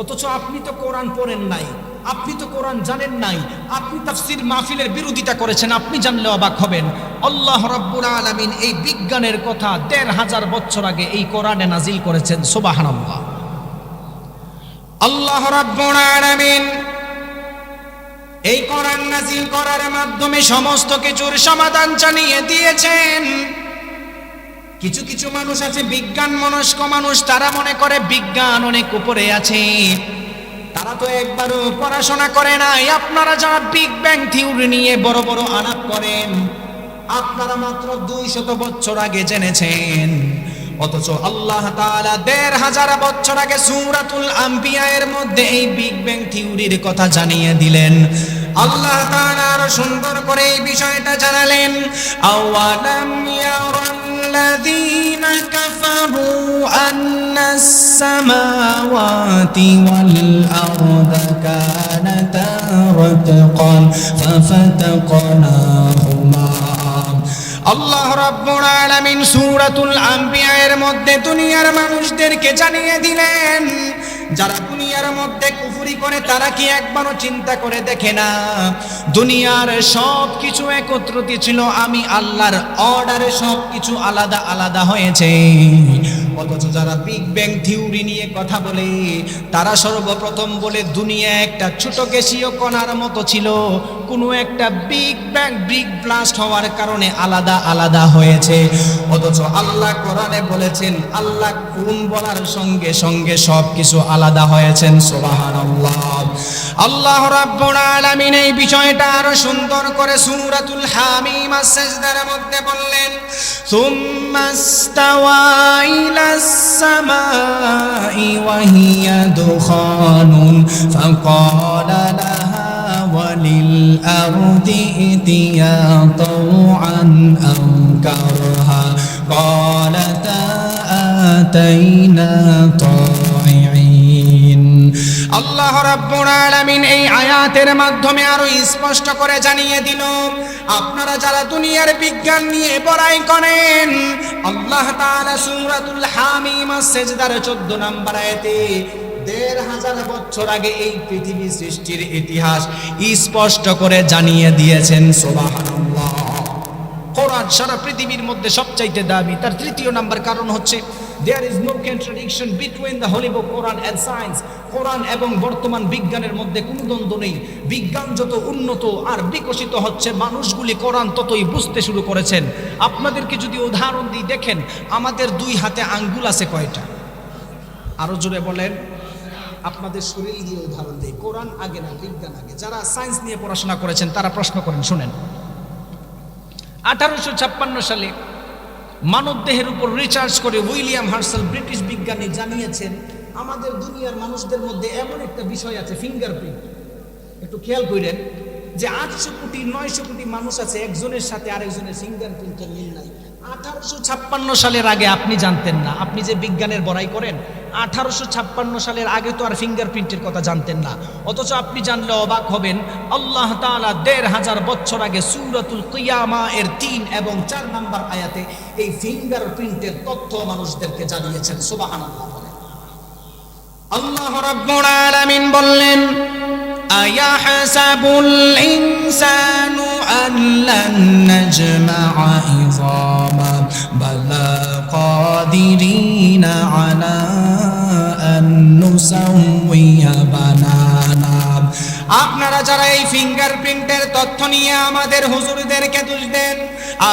Speaker 1: অথচ আপনি তো কোরআন পড়েন নাই, আপনি তো কোরআন জানেন নাই, আপনি তাফসীর মাহফিলের বিরোধিতা করেছেন, আপনি জানলে অবাক হবেন। আল্লাহ রাব্বুল আলামিন এই বিজ্ঞানের কথা 1500 বছর আগে এই কোরআনে নাজিল করেছেন। সুবহানাল্লাহ। আল্লাহ রাব্বুল আলামিন এই কোরআন নাজিল করার মাধ্যমে সমস্ত কিছুর সমাধান জানিয়ে দিয়েছেন। কিছু কিছু মানুষ আছে বিজ্ঞান মনস্ক মানুষ, তারা মনে করে বিজ্ঞান অনেক উপরে আছে, তারা তো একবারও পড়াশোনা করে নাই। আপনারা যারা বিগ ব্যাং থিওরি নিয়ে বড় বড় আলাপ করেন, আপনারা মাত্র 200 বছর আগে জেনেছেন। অথচ আল্লাহ তাআলা 1500 বছর আগে সূরাতুল আম্বিয়া এর মধ্যে এই বিগ ব্যাং থিওরির কথা জানিয়ে দিলেন। আল্লাহ তাআলা আরো সুন্দর করে এই বিষয়টা জানালেন, আওয়ালাম ইয়ারাল্লাযীনা কাফারু আন্নাস সামাওয়াতি ওয়াল আরদা কানাতা রাতকান ফাফাতাকনাহুমা। আল্লাহ রাব্বুল আলামিন সূরাতুল আম্বিয়া এর মধ্যে দুনিয়ার মানুষদেরকে জানিয়ে দিলেন, যারা দুনিয়ার মধ্যে কুফরি করে তারা কি একবারও চিন্তা করে দেখে না দুনিয়ার সব কিছু একত্রিত ছিল, আমি আল্লাহর অর্ডারে সব কিছু আলাদা আলাদা হয়েছে। অথচ যারা বিগ ব্যাং থিওরি নিয়ে কথা বলে, তারা সর্বপ্রথম বলে দুনিয়া একটা ছোট গ্যাসীয় কণার মতো ছিল, কোনো একটা বিগ ব্লাস্ট হওয়ার কারণে আলাদা আলাদা হয়েছে। অথচ আল্লাহ কোরআনে বলেছেন, আল্লাহ কোন বলার সঙ্গে সঙ্গে সব কিছু আলাদা হয়েছেন। সুবহানাল্লাহ। আল্লাহ রাব্বুল আলামিন এই বিষয়টা আরো সুন্দর করে সূরাতুল হামিম আস-সাজদার মধ্যে বললেন, সুম্মাস্তাওয়া ইলাস সামাই ওয়া হিয়া দুখানুন ফাকালা লাহা ওয়ালিল আরদি ইতিয়া তাওআন আও কারহা ক্বালাতা আতাইনা তাইঈন। আল্লাহ রাব্বুল আলামিন এই আয়াতের মাধ্যমে আরো স্পষ্ট করে জানিয়ে দিল, আপনারা যারা দুনিয়ার বিজ্ঞান নিয়ে বড়াই করেন, আল্লাহ তাআলা সূরাতুল হামিম আস-সাজদার 14 নম্বর আয়াতে 1500 বছর আগে এই পৃথিবী সৃষ্টির ইতিহাস স্পষ্ট করে জানিয়ে দিয়েছেন। সুবহানাল্লাহ। কোরআন সারা পৃথিবীর মধ্যে সবচাইতে দামি। তার তৃতীয় নাম্বার কারণ হচ্ছে there is no contradiction between the holy book Quran and science. কোরআন এবং বর্তমান বিজ্ঞানের মধ্যে কোনো দ্বন্দ্ব নেই। বিজ্ঞান যত উন্নত আর বিকশিত হচ্ছে, মানুষগুলি কোরআন ততই বুঝতে শুরু করেছেন। আপনাদেরকে যদি উদাহরণ দিই, দেখেন আমাদের 2 হাতে আঙ্গুল আছে কয়টা? আরো জোরে বলেন। আপনাদের শরীর দিয়ে উদাহরণ দিই। কোরআন আগে না বিজ্ঞান আগে? যারা সায়েন্স নিয়ে পড়াশোনা করেছেন তারা প্রশ্ন করেন, শুনেন। 1856 সালে মানব দেহের উপর রিসার্চ করে উইলিয়াম হার্সেল ব্রিটিশ বিজ্ঞানী জানিয়েছেন আমাদের দুনিয়ার মানুষদের মধ্যে এমন একটা বিষয় আছে, ফিঙ্গারপ্রিন্ট। একটু খেয়াল করেন যে 800 কোটি 900 কোটি মানুষ আছে, একজনের সাথে আরেকজনের ফিঙ্গারপ্রিন্টের মিল নাই। 1856 সালের আগে আপনি জানতেন না, আপনি যে বিজ্ঞানের বড়াই করেন, 1856 সালের আগে তো আর ফিঙ্গারপ্রিন্টের কথা জানতেন না। অথচ আপনি জানলে অবাক হবেন, আল্লাহ তাআলা 1500 বছর আগে সূরাতুল কিয়ামা এর 3 এবং 4 নম্বর আয়াতে এই ফিঙ্গারপ্রিন্টের তথ্য মানুষদেরকে জানিয়েছেন। সুবহানাল্লাহ। আল্লাহ রাব্বুল আলামিন বললেন, আয়াহসাবুল ইনসানু আল্লান নাজমা'a ইযামা বালা কাদিরিনা আলা আন নুসাউইয়া বানানা। আপনারা যারা এই ফিঙ্গারপ্রিন্টের তথ্য নিয়ে আমাদের হুজুরদেরকে দোষ দেন,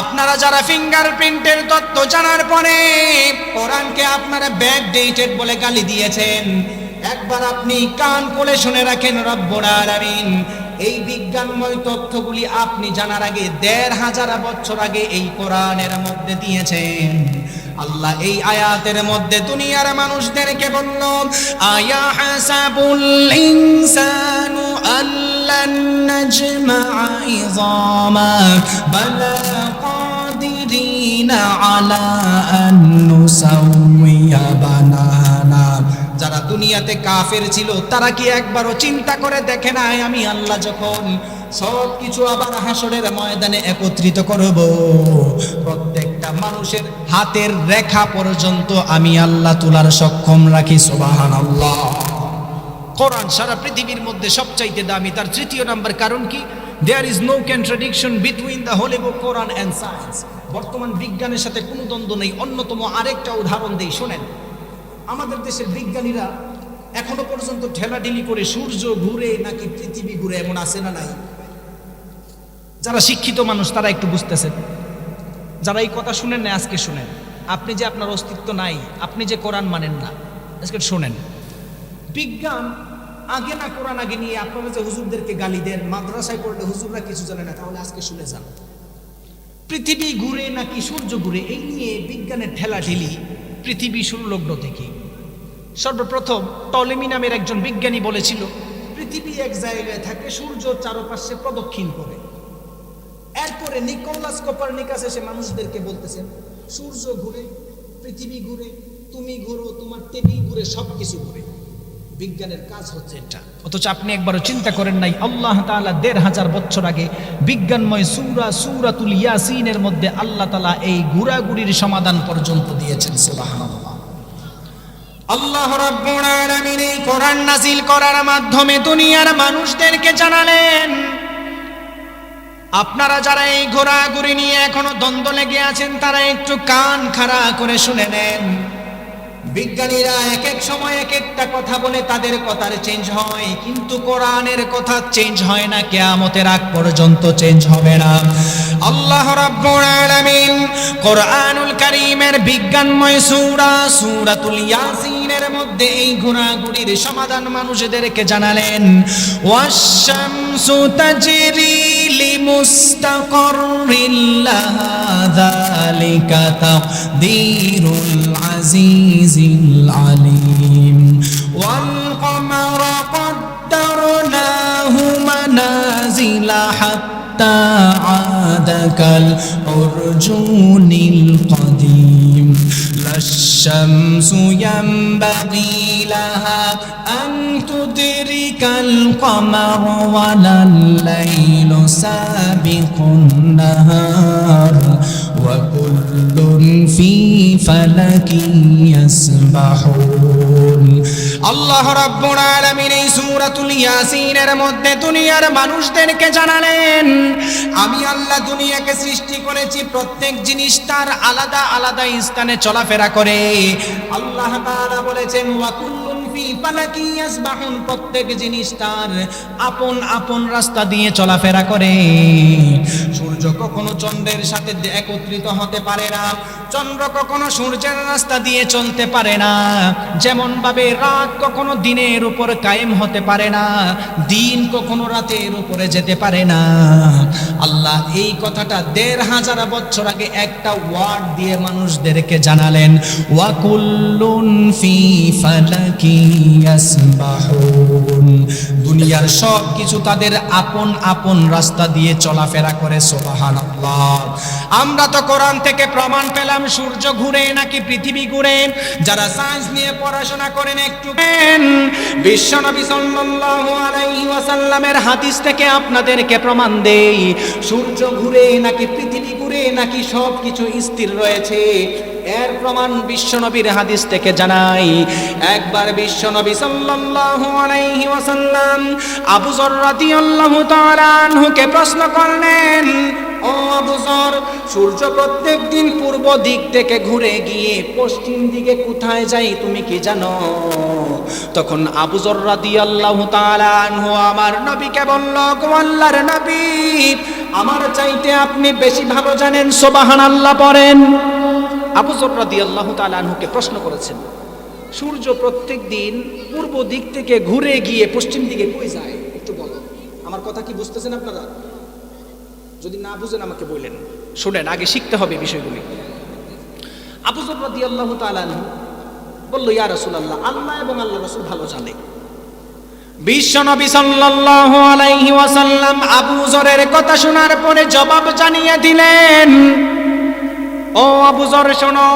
Speaker 1: আপনারা যারা ফিঙ্গারপ্রিন্টের তথ্য জানার পরে কোরআনকে আপনারা ব্যাকডেটেড বলে গালি দিয়েছেন, একবার আপনি কান খুলে শুনে রাখেন, রব্বুল আলামিন এই বিজ্ঞানময় তথ্যগুলি আপনি জানার আগে 1500 বছর আগে এই কোরআনের মধ্যে দিয়েছেন। আল্লাহ এই আয়াতের মধ্যে দুনিয়ার মানুষদেরকে বলল, আয়াহসাবুল ইনসানু আল্লান নাজমা'a ইযামা বালা কাদিরিনা আলা আন নুসাউইয়া বানানা। যারা দুনিয়াতে কাফের ছিল তারা কি একবারও চিন্তা করে দেখে নাই আমি আল্লাহ যখন সব কিছু আবার হাসরের ময়দানে একত্রিত করব, প্রত্যেকটা মানুষের হাতের রেখা পর্যন্ত আমি আল্লাহ তোলার সক্ষম রাখি। সুবহানাল্লাহ। কোরআন সারা পৃথিবীর মধ্যে সবচাইতে দামি। তার তৃতীয় নাম্বার কারণ কি? There is no contradiction between the holy book Quran and science. বর্তমান বিজ্ঞানের সাথে কোনো দ্বন্দ্ব নেই। অন্যতম আরেকটা উদাহরণ দেই, শোনেন। আমাদের দেশের বিজ্ঞানীরা এখনো পর্যন্ত ঠেলাঢিলি করে সূর্য ঘুরে নাকি পৃথিবী ঘুরে এমন আছে না নাই? যারা শিক্ষিত মানুষ তারা একটু বুঝতেছেন, যারা এই কথা শুনেন না আজকে শুনেন। আপনি যে আপনার অস্তিত্ব নাই, আপনি যে কোরআন মানেন না, আজকে শোনেন। বিজ্ঞান আগে না কোরআন আগে নিয়ে আপনারা যে হুজুরদেরকে গালি দেন, মাদ্রাসায় পড়লে হুজুররা কিছু জানে না, তাহলে আজকে শুনে যান। পৃথিবী ঘুরে নাকি সূর্য ঘুরে এই নিয়ে বিজ্ঞানের ঠেলাঢিলি পৃথিবী শুরু লগ্ন থেকে। সর্বপ্রথম টলেমি নামের একজন বিজ্ঞানী বলেছিল পৃথিবী এক জায়গায় থাকে, সূর্য চারপাশে প্রদক্ষিণ করে। এরপরে নিকোলাস কোপারনিকাস এসে মানুষদেরকে বলতেছেন সূর্য ঘুরে, পৃথিবী ঘুরে, তুমি ঘুরো, তোমার টেবিল ঘুরে, সবকিছু ঘুরে। বিজ্ঞানের কাজ হচ্ছে এটা। অথচ আপনি একবারও চিন্তা করেন নাই আল্লাহ তাআলা 1500 বছর আগে বিজ্ঞানময় সূরাতুল ইয়াসিনের মধ্যে আল্লাহ তাআলা এই ঘোরাঘুরির সমাধান পর্যন্ত দিয়েছেন। সুবহানাল্লাহ। আল্লাহ রাব্বুল আলামিন এই কোরআন নাযিল করার মাধ্যমে দুনিয়ার মানুষদেরকে জানালেন, আপনারা যারা এই ঘোরাঘুরি নিয়ে এখনো দ্বন্দ্ব লেগে আছেন তারা একটু কান খাড়া করে শুনে নেন। বিজ্ঞানীরা এক এক সময় এক একটা কথা বলে, তাদের কথার চেঞ্জ হয়, কিন্তু কোরআনের কথা চেঞ্জ হয় না, কিয়ামতের আগ পর্যন্ত চেঞ্জ হবে না। আল্লাহ রাব্বুল আলামিন কোরআনুল কারীমের বিজ্ঞানময় সূরাতুল ইয়াসিনের মধ্যে এই ঘোরাঘুরির সমাধান মানুষদেরকে জানালেন, ওয়াশ-শামসু তাজরি লিমুস্তাকাররিন লাহা যালিকা তাকদীরুল আজিজিল আলিম ওয়াল কমারা কদ্দারনাহু মানাজিলা হাত্তা আদা কাল উরজুনিল কদিম লাশ-শামসু ইয়ানবাগি লাহা আন তুদরিকাল কমারা ওয়ালাল লাইলু সাবিকুন নাহার ওয়া কুল্লুন ফি ফালাকিন ইয়াসবাহুন। আল্লাহ রাব্বুল আলামিন এই সূরাতুল ইয়াসিনের মধ্যে দুনিয়ার মানুষদেরকে জানালেন, আমি আল্লাহ দুনিয়াকে সৃষ্টি করেছি, প্রত্যেক জিনিস তার আলাদা আলাদা স্থানে চলাফেরা করে। আল্লাহ তাআলা বলেছেন, ওয়া কুল্লুন ফি ফালাকিন ইয়াসবাহুন, প্রত্যেক জিনিস তার আপন আপন রাস্তা দিয়ে চলাফেরা করে। সূর্য কখনো চন্দ্রের সাথে একত্রিত হতে পারে না, চন্দ্র কখনো সূর্যের রাস্তা দিয়ে চলতে পারে না, যেমন ভাবে রাত কখনো দিনের উপর কায়েম হতে পারে না, দিন কখনো রাতের উপরে যেতে পারে না। আল্লাহ এই কথাটা ১৫০০ বছর আগে একটা ওয়ার্ড দিয়ে মানুষদেরকে জানালেন, ওয়া কুল্লুন ফি ফালাকি ইয়াসবাহুন। দুনিয়ার সব কিছু তাদের আপন আপন রাস্তা দিয়ে চলাফেরা করে। সুবহানাল্লাহ। আমরা তো কোরআন থেকে প্রমাণ পেলাম সূর্য ঘুরে নাকি পৃথিবী ঘুরে। যারা সায়েন্স নিয়ে পড়াশোনা করেন একটু বিশ্বনবী সাল্লাল্লাহু আলাইহি ওয়াসাল্লামের হাদিস থেকে আপনাদেরকে প্রমাণ দেই সূর্য ঘুরে নাকি পৃথিবী ঘুরে নাকি সব কিছু স্থির রয়েছে। এর প্রমাণ বিশ্বনবীর হাদিস থেকে জানাই। একবার বিশ্বনবী সাল্লাল্লাহু আলাইহি ওয়াসাল্লাম আবু যর রাদিয়াল্লাহু তাআলা আনহুকে প্রশ্ন করলেন, ও আবু যর, সূর্য প্রত্যেক দিন পূর্ব দিক থেকে ঘুরে গিয়ে পশ্চিম দিকে কোথায় যায় তুমি কি জানো? তখন আবু যর রাদিয়াল্লাহু তাআলা আনহু আমার নবীকে বলল, গো আল্লাহর নবী, আমার চাইতে আপনি বেশি ভালো জানেন, সুবহানাল্লাহ পড়েন। আবু যর রাদিয়াল্লাহু তাআলা আনহুকে প্রশ্ন করেছেন, সূর্য প্রত্যেক দিন পূর্ব দিক থেকে ঘুরে গিয়ে পশ্চিম দিকে কই যায় একটু বলো। আমার কথা কি বুঝতেছেন আপনারা? যদি না বুঝেন আমাকে বললেন, শুনেন, আগে শিখতে হবে বিষয়গুলি। আবু যর রাদিয়াল্লাহু তাআলা আনহু বলল, ইয়া রাসূলুল্লাহ, আল্লাহ এবং আল্লাহর রাসূল ভালো জানে। বিশ্বনবী সাল্লাল্লাহু আলাইহি ওয়াসাল্লাম আবু যরের কথা শোনার পরে জবাব জানিয়ে দিলেন, ও আবু যর শোনো,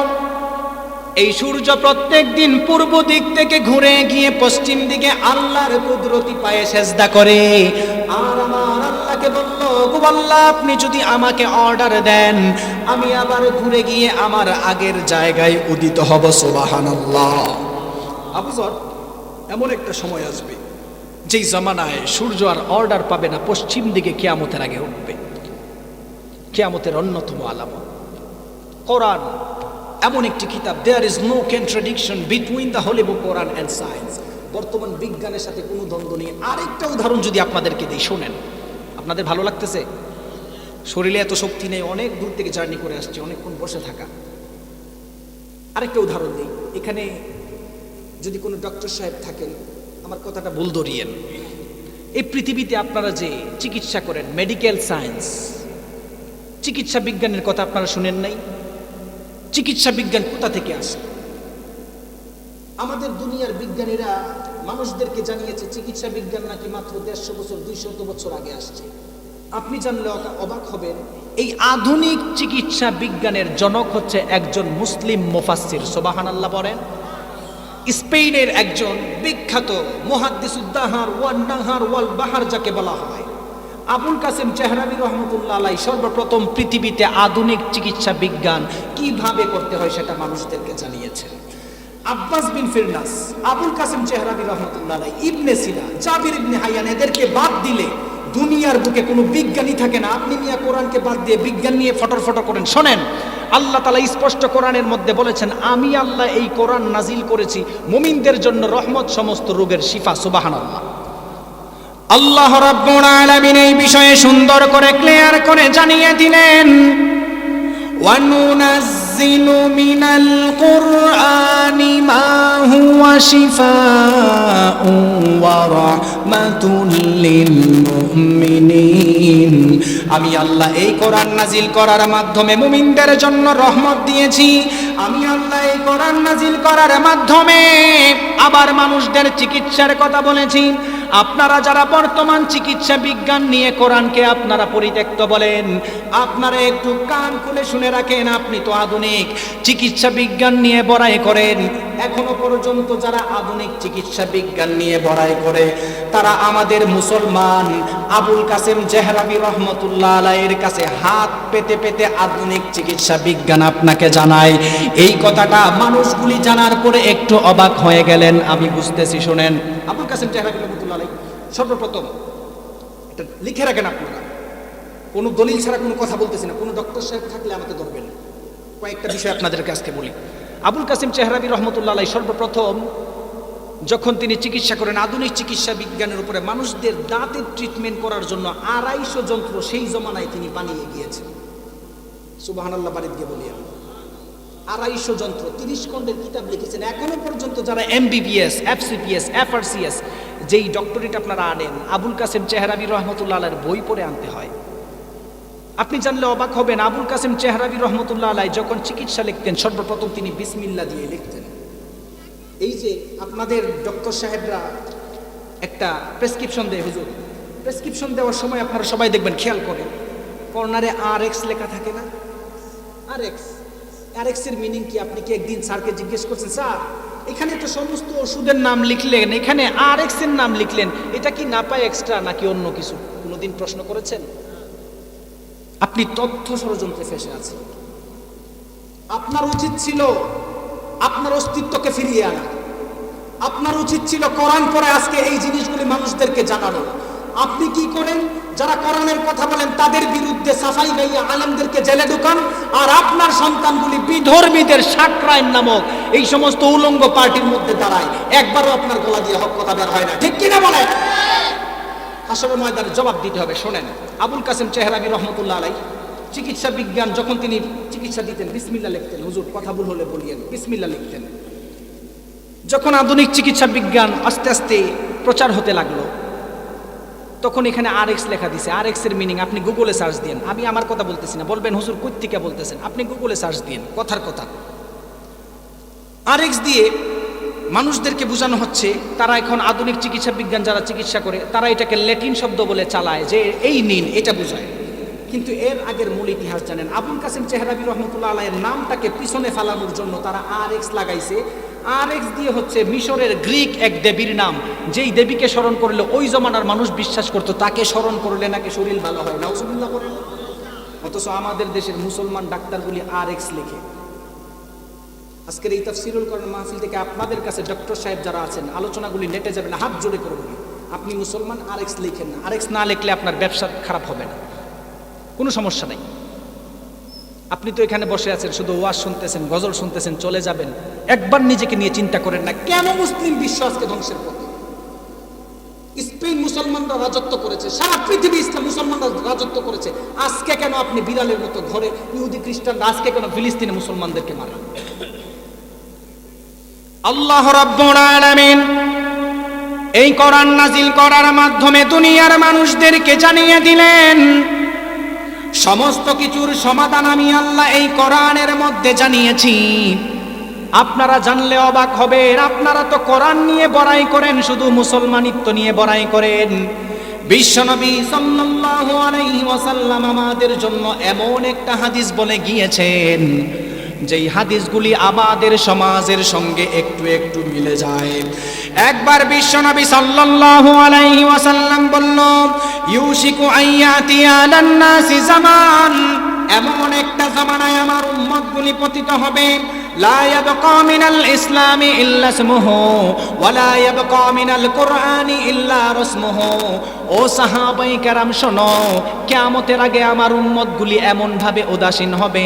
Speaker 1: এই সূর্য প্রত্যেক দিন পূর্ব দিক থেকে ঘুরে গিয়ে পশ্চিম দিকে আল্লাহর কুদরতি পায়ে সেজদা করে। আর আমার আল্লাহকে বলল, গো আল্লাহ, আপনি যদি আমাকে অর্ডার দেন আমি আবার ঘুরে গিয়ে আমার আগের জায়গায় উদিত হব। সুবহানাল্লাহ। আবু যর, এমন একটা সময় আসবে যেই জামানায় সূর্য আর অর্ডার পাবে না, পশ্চিম দিকে কিয়ামতের আগে উঠবে। কিয়ামতের অন্যতম আলামত। কোরআন এমন একটি কিতাব, there is no contradiction between the holy book Quran and science. বর্তমান বিজ্ঞানের সাথে কোনো দ্বন্দ্ব নেই। আরেকটা উদাহরণ যদি আপনাদেরকে দিই, শোনেন, আপনাদের ভালো লাগতেছে? শরীরে এত শক্তি নেই, অনেক দূর থেকে জার্নি করে আসছে, অনেকক্ষণ বসে থাকা। আরেকটা উদাহরণ দিই, এখানে যদি কোনো ডক্টর সাহেব থাকেন, আমার কথাটা ভুল ধরিয়েন। এই পৃথিবীতে আপনারা যে চিকিৎসা করেন, মেডিকেল সায়েন্স, চিকিৎসা বিজ্ঞানের কথা আপনারা শুনেন নাই? চিকিৎসা বিজ্ঞান কোথা থেকে আসে? আমাদের দুনিয়ার বিজ্ঞানীরা মানুষদেরকে জানিয়েছে চিকিৎসা বিজ্ঞান নাকি মাত্র ১৫০ বছর ২০০ বছর আগে আসছে। আপনি জানলে অবাক হবেন, এই আধুনিক চিকিৎসা বিজ্ঞানের জনক হচ্ছে একজন মুসলিম মুফাসসির। সুবহানাল্লাহ বলেন। স্পেনের একজন বিখ্যাত মুহাদ্দিসুদ্দাহার ওয়ান নাহার ওয়াল বাহার যাকে বলা হয়, আবুল কাসেম চেহরাবি রহমতুল্লাহ আলাইহি সর্বপ্রথম পৃথিবীতে আধুনিক চিকিৎসা বিজ্ঞান কিভাবে করতে হয় সেটা মানুষদেরকে জানিয়েছেন। আব্বাস বিন ফিরনাস, আবুল কাসেম চেহরাবি রহমতুল্লাহ আলাইহি, ইবনে সিনা, জাবির ইবনে হাইয়ান, এদেরকে বাদ দিলে দুনিয়ার বুকে কোনো বিজ্ঞানী থাকে না। আপনি মিয়া কোরআনকে বাদ দিয়ে বিজ্ঞান নিয়ে ফটর ফটর করেন। শোনেন, আল্লাহ তাআলা স্পষ্ট কোরআনের মধ্যে বলেছেন, আমি আল্লাহ এই কোরআন নাজিল করেছি মুমিনদের জন্য রহমত, সমস্ত রোগের শিফা। সুবহানাল্লাহ। আল্লাহ রাব্বুল আলামিন এই বিষয়ে সুন্দর করে ক্লিয়ার করে জানিয়ে দিলেন, ওয়া নুনাজ্জিলু মিনাল কুরআনি মা হুয়া শিফাউন ওয়া রাহমাতুল লিল মুমিনিন। আমি আল্লাহ এই কোরআন নাজিল করার মাধ্যমে মুমিনদের জন্য রহমত দিয়েছি। আমি আল্লাহ এই কোরআন নাজিল করার মাধ্যমে আবার মানুষদের চিকিৎসার কথা বলেছি। আপনারা যারা বর্তমান চিকিৎসা বিজ্ঞান নিয়ে কোরআনকে আপনারা পরিত্যক্ত বলেন, আপনারা একটু কান খুলে শুনে রাখেন। আপনি তো আধুনিক চিকিৎসা বিজ্ঞান নিয়ে বড়াই করেন। এখনো পর্যন্ত যারা আধুনিক চিকিৎসা বিজ্ঞান নিয়ে বড়াই করে তারা আমাদের মুসলমান আবুল কাসেম চেহরাবি রহমতুল্লাহ আলাইহির কাছে হাত পেতে পেতে আধুনিক চিকিৎসা বিজ্ঞান আপনাকে জানায়। এই কথাটা মানুষগুলি জানার পরে একটু অবাক হয়ে গেলেন। আমি বুঝতেছি, শোনেন। আবুল কাসেম চেহরাবি রহমতুল্লাহ আলাইহি সর্বপ্রথম এটা লিখে রাখেন আপনারা, কোনো দলিল ছাড়া কোনো কথা বলতেছি না। কোনো ডক্টর সাহেব থাকলে আমাকে ধরবেন। কয়েকটা বিষয় আপনাদেরকে আজকে বলি। আবুল কাসেম চেহরাবি রহমতুল্লাহ আলাইহি সর্বপ্রথম যখন তিনি চিকিৎসা করেন আধুনিক চিকিৎসা বিজ্ঞানের উপরে, মানুষদের দাঁতের ট্রিটমেন্ট করার জন্য ২৫০ যন্ত্র সেই জমানায় তিনি বানিয়ে গিয়েছেন। সুবহানাল্লাহ বাড়িতে গিয়ে বলি। 250 যন্ত্র 30 খণ্ডের কিতাব লিখেছেন। এখনো পর্যন্ত যারা MBBS, FCPS, FRCS যেই ডক্টরেট আপনারা আনেন, আবুল কাসেম চেহরাবি রহমতুল্লাহ আলাইহির বই পড়ে আনতে হয়। আপনি জানলে অবাক হবেন, আবুল কাসেম চেহরাবি রহমতুল্লাহ আলাইহি যখন চিকিৎসা লিখতেন সর্বপ্রথম তিনি বিসমিল্লাহ দিয়ে লিখতেন। এই যে আপনাদের ডক্টর সাহেবরা একটা প্রেসক্রিপশন দেয়, হুজুর প্রেসক্রিপশন দেওয়ার সময় আপনারা সবাই দেখবেন, খেয়াল করেন কর্নারে RX লেখা থাকে না? RX এর মিনিং কি? আপনি কি একদিন স্যারকে জিজ্ঞেস করছেন, স্যার এখানে তো সমস্ত ওষুধের নাম লিখলেন, এখানে RX এর নাম লিখলেন, এটা কি না পায় এক্সট্রা নাকি অন্য কিছু? কোনোদিন প্রশ্ন করেছেন? আপনি তথ্য ষড়যন্ত্রে ফেসে আছেন। আপনার উচিত ছিল আপনার অস্তিত্বকে ফিরিয়ে আনা। আপনার উচিত ছিল কোরআন পড়ে আজকে এই জিনিসগুলি মানুষদেরকে জানানো। আপনি কি করেন? যারা কোরআনের কথা বলেন তাদের বিরুদ্ধে সাফাই গাইয়া আলেমদেরকে জেলে ঢুকান, আর আপনার সন্তানগুলি বিধর্মীদের সাকরাইন নামক এই সমস্ত উলঙ্গ পার্টির মধ্যে দাঁড়ায়। একবারও আপনার গলা দিয়ে হক কথা বের হয় না, ঠিক কিনা বলেন? হাসরের ময়দানে জবাব দিতে হবে। শোনেন, আবুল কাসেম চেহরাবি রহমতুল্লাহ আলাইহি চিকিৎসা বিজ্ঞান যখন তিনি চিকিৎসা দিতেন বিসমিল্লাহ লিখতেন। হুজুর কথা ভুল হলে বলিয়েন, বিসমিল্লাহ লিখতেন। যখন আধুনিক চিকিৎসা বিজ্ঞান আস্তে আস্তে প্রচার হতে লাগলো, তখন এখানে RX লেখা দিছে। RX এর মিনিং আপনি গুগলে সার্চ দিন। আমি আমার কথা বলতেছি না, বলবেন হুজুর কই থেকে বলতেছেন, আপনি গুগলে সার্চ দিন, কথার কথা। RX দিয়ে মানুষদেরকে বোঝানো হচ্ছে, তারা এখন আধুনিক চিকিৎসা বিজ্ঞান যারা চিকিৎসা করে তারা এটাকে ল্যাটিন শব্দ বলে চালায়, যে এই নিন, এটা বোঝায়। কিন্তু এর আগের মূল ইতিহাস জানেন? আবুল কাসেম চেহরাবি রহমতুল্লাহ আলাইহির নামটাকে পিছনে ফেলানোর জন্য তারা RX লাগাইছে। RX দিয়ে হচ্ছে মিশরের গ্রিক এক দেবীর নাম, যেই দেবীকে স্মরণ করলে ওই জমানার মানুষ বিশ্বাস করতো তাকে স্মরণ করলে নাকি শরীর ভালো হয়। নাউজুবিল্লাহ করেন। অথচ আমাদের দেশের মুসলমান ডাক্তারগুলি RX লেখে। আজকের এই তাফসীরুল কোরআন মাহফিল থেকে আপনাদের কাছে ডক্টর সাহেব যারা আছেন, আলোচনাগুলি নেটে যাবে না, হাত জোড়ে করে বলি, আপনি মুসলমান RX লিখেন না। RX না লিখলে আপনার ব্যবসা খারাপ হবে না, কোনো সমস্যা নাই। আপনি তো এখানে বসে আছেন, শুধু ওয়াজ শুনতেছেন, গজল শুনতেছেন, চলে যাবেন। একবার নিজেকে নিয়ে চিন্তা করেন না, কেন মুসলিম বিশ্ব আজকে ধ্বংসের পথে? স্পেন মুসলমানরা রাজত্ব করেছে, সারা পৃথিবী ইসলাম মুসলমানরা রাজত্ব করেছে। আজকে কেন আপনি বিড়ালের মতো ঘরে ইহুদি খ্রিস্টানরা আজকে কেন ফিলিস্তিনে মুসলমানদেরকে মারেন? আল্লাহ রাব্বুল আলামিন এই কোরআন নাজিল করার মাধ্যমে দুনিয়ার মানুষদেরকে জানিয়ে দিলেন, সমস্ত কিছুর সমাধান আমি আল্লাহ এই কোরআনের মধ্যে জানিয়েছি। আপনারা জানলে অবাক হবেন। আপনারা তো কোরআন নিয়ে বড়াই করেন, শুধু মুসলমানিত্ব নিয়ে বড়াই করেন। বিশ্বনবী সাল্লাল্লাহু আলাইহি ওয়াসাল্লাম আমাদের জন্য এমন একটা হাদিস বলে গিয়েছেন, যেই হাদিসগুলি আমাদের সমাজের সঙ্গে একটু একটু মিলে যায়। একবার বিশ্বনবী সাল্লাল্লাহু আলাইহি ওয়াসাল্লাম বলল, ইউশিকু আইয়াতি আলান নাসি জামান, এমন একটা জামানায় আমার উম্মতগুলি পতিত হবে, লা ইয়াবকা মিনাল ইসলামি ইল্লা ইসমুহু ওয়া লা ইয়াবকা মিনাল কুরআনি ইল্লা রাসমুহু। ও সাহাবায়ে কেরাম শোনো, কিয়ামতের আগে আমার উম্মতগুলি এমন ভাবে উদাসীন হবে,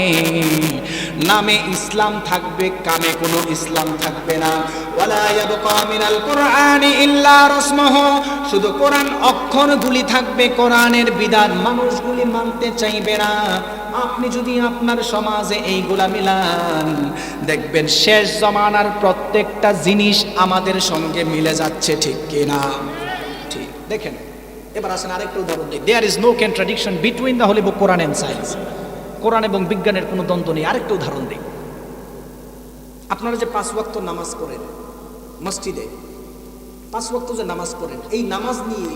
Speaker 1: নামে ইসলাম থাকবে, কামে কোনো ইসলাম থাকবে না। ওয়া লা ইয়াবকা মিনাল কুরআনি ইল্লা রাসমুহু, শুধু কোরআন অক্ষরগুলি থাকবে, কোরআনের বিধান মানুষগুলি মানতে চাইবে না। আপনি যদি আপনার সমাজে এইগুলা মিলান, দেখবেন শেষ জমানার প্রত্যেকটা জিনিস আমাদের সঙ্গে মিলে যাচ্ছে, ঠিক কিনা? ঠিক। দেখেন, এবার আসেন আরেকটা উদাহরণ দিই। There is no contradiction between the holy book Quran and science. Quran এবং বিজ্ঞানের কোনো দ্বন্দ্ব নেই। আরেকটা উদাহরণ দিই। আপনারা যে 5 ওয়াক্ত নামাজ পড়েন মসজিদে, 5 ওয়াক্ত যে নামাজ পড়েন, এই নামাজ নিয়ে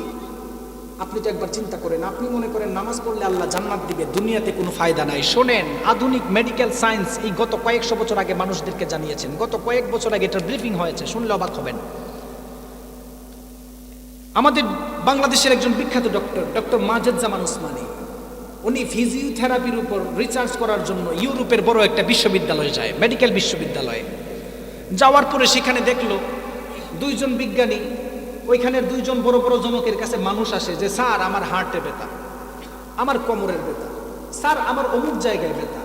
Speaker 1: আপনি তো একবার চিন্তা করেন। আপনি মনে করেন নামাজ পড়লে আল্লাহ জান্নাত দিবে, দুনিয়াতে কোনো ফায়দা নাই। শোনেন, আধুনিক মেডিকেল সায়েন্স এই গত কয়েকশো বছর আগে মানুষদেরকে জানিয়েছেন, গত কয়েক বছর আগে এটার ব্রিফিং হয়েছে, শুনলে অবাক হবেন। আমাদের বাংলাদেশের একজন বিখ্যাত ডক্টর মাজেদুজ্জামান উসমানী, উনি ফিজিওথেরাপির উপর রিসার্চ করার জন্য ইউরোপের বড় একটা বিশ্ববিদ্যালয়ে যায়, মেডিকেল বিশ্ববিদ্যালয়ে। যাওয়ার পরে সেখানে দেখলো 2 জন বিজ্ঞানী, ওইখানের 2 জন বড় বড় জনকের কাছে মানুষ আসে যে, স্যার আমার হার্টে ব্যথা, আমার কোমরের ব্যথা, স্যার আমার অমুক জায়গায় ব্যথা।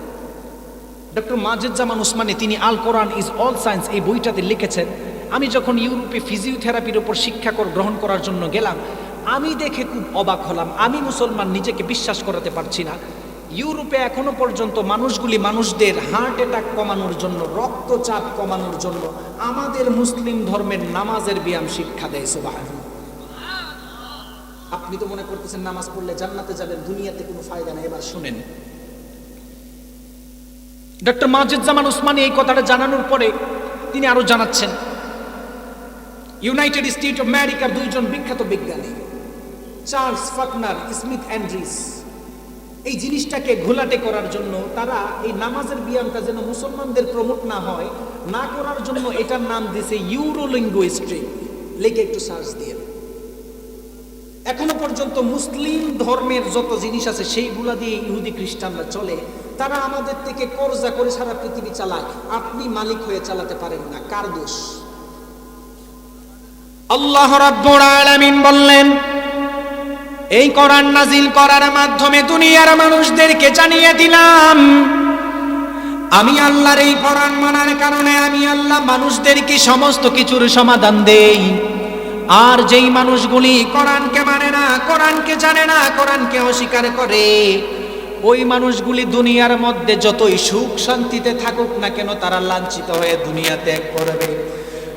Speaker 1: ডক্টর মাজেদুজ্জামান উসমানী তিনি আল কোরআন ইজ অল সায়েন্স এই বইটাতে লিখেছেন, আমি যখন ইউরোপে ফিজিওথেরাপির উপর শিক্ষা গ্রহণ করার জন্য গেলাম, আমি দেখে খুব অবাক হলাম। আমি মুসলমান, নিজেকে বিশ্বাস করাতে পারছি না। ইউরোপে এখনো পর্যন্ত মানুষগুলি মানুষদের হার্ট অ্যাটাক কমানোর জন্য, রক্তচাপ কমানোর জন্য আমাদের মুসলিম ধর্মের নামাজের ব্যায়াম শিক্ষা দেয়। সুবহানাল্লাহ। আপনি তো মনে করতেছেন নামাজ পড়লে জান্নাতে যাবেন, দুনিয়াতে কোনো ফায়দা নেই। এবার শুনেন, ডক্টর মাজেদ জামান উসমানী এই কথাটা জানানোর পরে তিনি আরো জানাচ্ছেন, ইউনাইটেড স্টেট অফ আমেরিকার দুইজন বিখ্যাত বিজ্ঞানী চার্লস ফাকনার, স্মিথ অ্যান্ড্রিস, এই জিনিসটাকে ঘোলাটে করার জন্য তারা এই নামাজের ব্যায়ামটা যেন মুসলমানদের প্রমোট না হয়, না করার জন্য এটার নাম দিয়েছে ইউরোলিঙ্গুইস্টিক। লিখে একটু সার্চ দিয়ে, এখনো পর্যন্ত মুসলিম ধর্মের যত জিনিস আছে সেইগুলা দিয়ে ইহুদি খ্রিস্টানরা চলে। তারা আমাদের থেকে কর্জা করে সারা পৃথিবী চালায়। আপনি মালিক হয়ে চালাতে পারেন না, কার দোষ? আল্লাহ রাব্বুল আলামিন বললেন, এই কোরআন নাজিল করার মাধ্যমে দুনিয়ার মানুষদেরকে জানিয়ে দিলাম, আমি আল্লাহর এই কোরআন মানার কারণে আমি আল্লাহ মানুষদেরকে সমস্ত কিছুর সমাধান দেই। আর যেই মানুষগুলি কোরআনকে মানে না, কোরআনকে জানে না, কোরআনকে অস্বীকার করে, ওই মানুষগুলি দুনিয়ার মধ্যে যতই সুখ শান্তিতে থাকুক না কেন, তারা লাঞ্ছিত হয়ে দুনিয়া ত্যাগ করবে।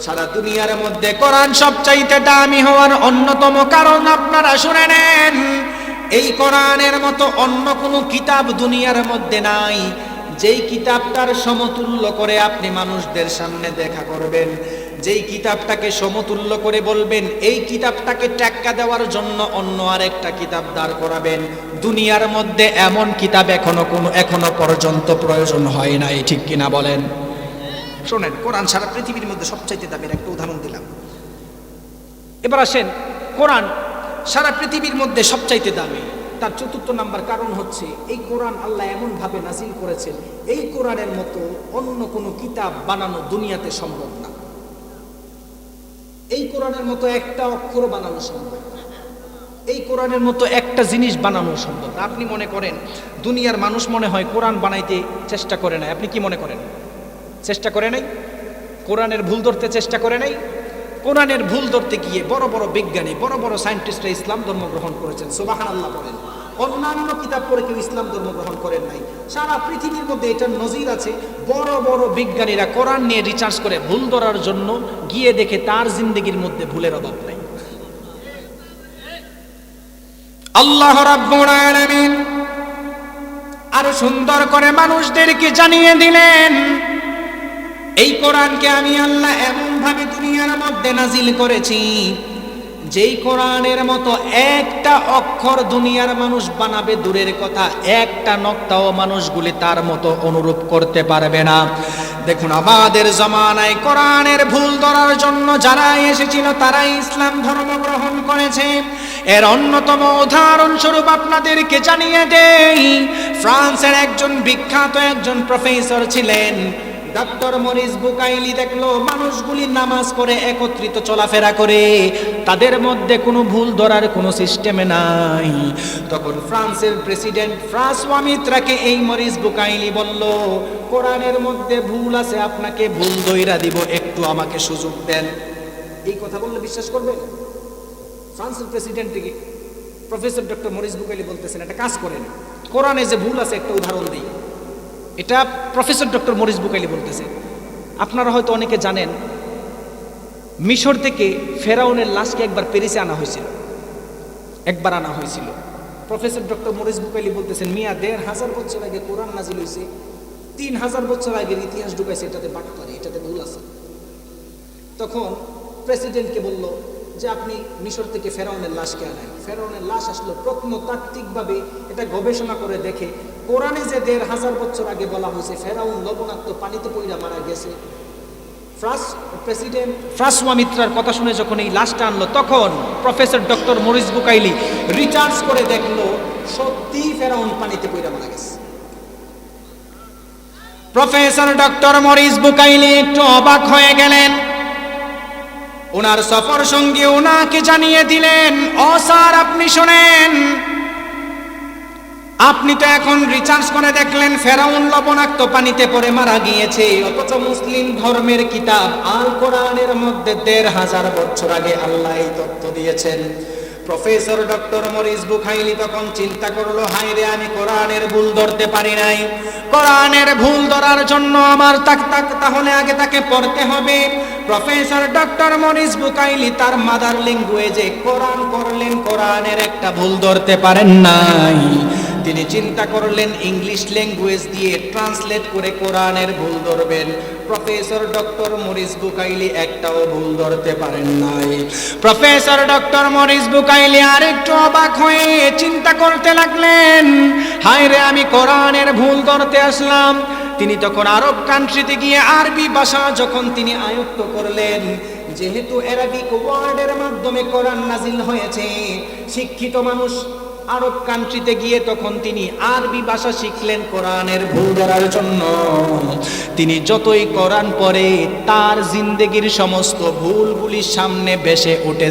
Speaker 1: সারা দুনিয়ার মধ্যে কোরআন সবচাইতে দামি হওয়ার অন্যতম কারণ আপনারা শুনে নেন, এই কোরআনের মতো অন্য কোনো কিতাব দুনিয়ার মধ্যে নাই, যেই কিতাবটার সমতুল্য করে আপনি মানুষদের সামনে দেখা করবেন, যেই কিতাবটাকে সমতুল্য করে বলবেন এই কিতাবটাকে টেক্কা দেওয়ার জন্য অন্য আরেকটা কিতাব দাঁড় করাবেন, দুনিয়ার মধ্যে এমন কিতাব এখনো পর্যন্ত প্রয়োজন হয় নাই। ঠিক কিনা বলেন? শোনেন, কোরআন সারা পৃথিবীর মধ্যে সবচাইতে দামের একটা উদাহরণ দিলাম। এবার আসেন, কোরআন সারা পৃথিবীর মধ্যে সবচাইতে দামি, তার চতুর্থ নাম্বার কারণ হচ্ছে এই কোরআন আল্লাহ এমন ভাবে নাজিল করেছেন, এই কোরআনের মতো অন্য কোনো কিতাব বানানো দুনিয়াতে সম্ভব না। এই কোরআনের মতো একটা অক্ষর বানানো সম্ভব, এই কোরআনের মতো একটা জিনিস বানানো সম্ভব। আপনি মনে করেন দুনিয়ার মানুষ মনে হয় কোরআন বানাইতে চেষ্টা করে নাই, আপনি কি মনে করেন? চেষ্টা করে নাই? কোরআনের ভুল ধরতে চেষ্টা করে নাই? কোরআনের ভুল ধরতে গিয়ে বড় বড় বিজ্ঞানী, বড় বড় সায়েন্টিস্টরা ইসলাম ধর্ম গ্রহণ করেছেন। সুবহানাল্লাহ বলেন। অন্যান্য কিতাব পড়ে কেউ ইসলাম ধর্ম গ্রহণ করেন নাই। সারা পৃথিবীর মধ্যে এটার নজির আছে, বড় বড় বিজ্ঞানীরা কোরআন নিয়ে রিসার্চ করে ভুল ধরার জন্য গিয়ে দেখে তার জিন্দেগির মধ্যে ভুলের অভাব নাই। আল্লাহ রাব্বুল আলামিন আরো সুন্দর করে মানুষদেরকে জানিয়ে দিলেন, এই কোরআনকে আমি আল্লাহ এমন ভাবে দুনিয়ার মধ্যে নাজিল করেছি, যেই কোরআনের মতো একটা অক্ষর দুনিয়ার মানুষ বানাবে দূরের কথা, একটা নক্তাও মানুষগুলি তার মতো অনুরূপ করতে পারবে না। দেখুন, আমাদের জমানায় কোরআনের ভুল ধরার জন্য যারা এসেছিল তারাই ইসলাম ধর্ম গ্রহণ করেছে। এর অন্যতম উদাহরণস্বরূপ আপনাদেরকে জানিয়ে দেই, ফ্রান্সের একজন বিখ্যাত একজন প্রফেসর ছিলেন ডক্টর মরিস বুকাইলি। দেখলো মানুষগুলি নামাজ পড়ে একত্রিত চলাফেরা করে, তাদের মধ্যে কোনো ভুল ধরার কোনো সিস্টেমে নাই। তখন ফ্রান্সের প্রেসিডেন্ট ফ্রাঁসোয়া মিত্রাকে এই মরিস বুকাইলি বলল, কোরআনের মধ্যে ভুল আছে, আপনাকে ভুল ধইরা দিব, একটু আমাকে সুযোগ দেন। এই কথা বললে বিশ্বাস করবেন? ফ্রান্সের প্রেসিডেন্টকে প্রফেসর ডক্টর মরিস বুকাইলি বলতেছেন, একটা কাজ করেন, কোরআনে যে ভুল আছে একটা উদাহরণ দিই। এটা প্রফেসর ডক্টর মরিস বুকাইলি বলতেছে। আপনারা হয়তো অনেকে জানেন, মিশর থেকে ফেরাউনের লাশকে একবার প্যারিসে আনা হয়েছিল, একবার আনা হয়েছিল। প্রফেসর ডক্টর মরিস বুকাইলি বলতেছেন, মিয়া ১৫০০ বছর আগে কোরআন নাজিল হয়েছে, ৩০০০ বছর আগের ইতিহাস ঢুকাইছে, এটাতে বাটপারি, এটাতে ভুল আছে। তখন প্রেসিডেন্টকে বলল যে আপনি মিশর থেকে ফেরাউনের লাশকে আনেন। ফেরাউনের লাশ আসলো, প্রত্নতাত্ত্বিকভাবে এটা গবেষণা করে দেখে কোরআনে যে ১৫০০ বছর আগে বলা হয়েছে ফেরাউন লবণাক্ত পানিতে পইড়া মারা গেছে, প্রেসিডেন্ট ফ্রাঁসোয়া মিত্রার কথা শুনে যখন এই লাশটা আনলো, তখন professor doctor Morris Bucaille research করে দেখলো সত্যি ফেরাউন পানিতে পইড়া মারা গেছে। প্রফেসর ডক্টর মরিস বুকাইলি একটু অবাক হয়ে গেলেন। ওনার সফর সঙ্গী ওনাকে জানিয়ে দিলেন, ও স্যার আপনি শোনেন, আপনি তো এখন রিসার্চ করে দেখলেন ফেরাউন লবণাক্ত পানিতে পড়ে মারা গিয়েছে, অথচ মুসলিম ধর্মের কিতাব আল কোরআনের মধ্যে ১৫০০ বছর আগে আল্লাহ এই তথ্য দিয়েছেন। প্রফেসর ডক্টর মরিস বুখাইলি তখন চিন্তা করলো, হায় রে, আমি কোরআনের ভুল ধরতে পারি নাই। কোরআনের ভুল ধরার জন্য আমার তাহলে আগে তাকে পড়তে হবে। প্রফেসর ডক্টর মরিস বুখাইলি তার মাদার ল্যাঙ্গুয়েজে কোরআন পড়লেন, কোরআনের একটা ভুল ধরতে পারেন নাই। তিনি চিন্তা করলেন ইংলিশ ল্যাঙ্গুয়েজ দিয়ে ট্রান্সলেট করে কোরআনের ভুল ধরবেন। প্রফেসর ডক্টর মরিস বুখাইলি একটাও ভুল ধরতে পারেন নাই। প্রফেসর ডক্টর মরিস বুখাইলি আরেকটু অবাক হয়ে চিন্তা করতে লাগলেন, হায় রে, আমি কোরআনের ভুল ধরতে আসলাম। তিনি তখন আরব কান্ট্রিতে গিয়ে আরবি ভাষা যখন তিনি আয়ত্ত করলেন, যেহেতু অ্যারাবিক ওয়ার্ডের মাধ্যমে কোরআন নাজিল হয়েছে, শিক্ষিত মানুষ আরব কান্ট্রিতে গিয়ে তখন তিনি আরবি ভাষা শিখলেন কোরআনের ভুল ধরার জন্য। তিনি যতই কোরআন পড়ে তার জিন্দেগির সমস্ত ভুলগুলি সামনে ভেসে ওঠে।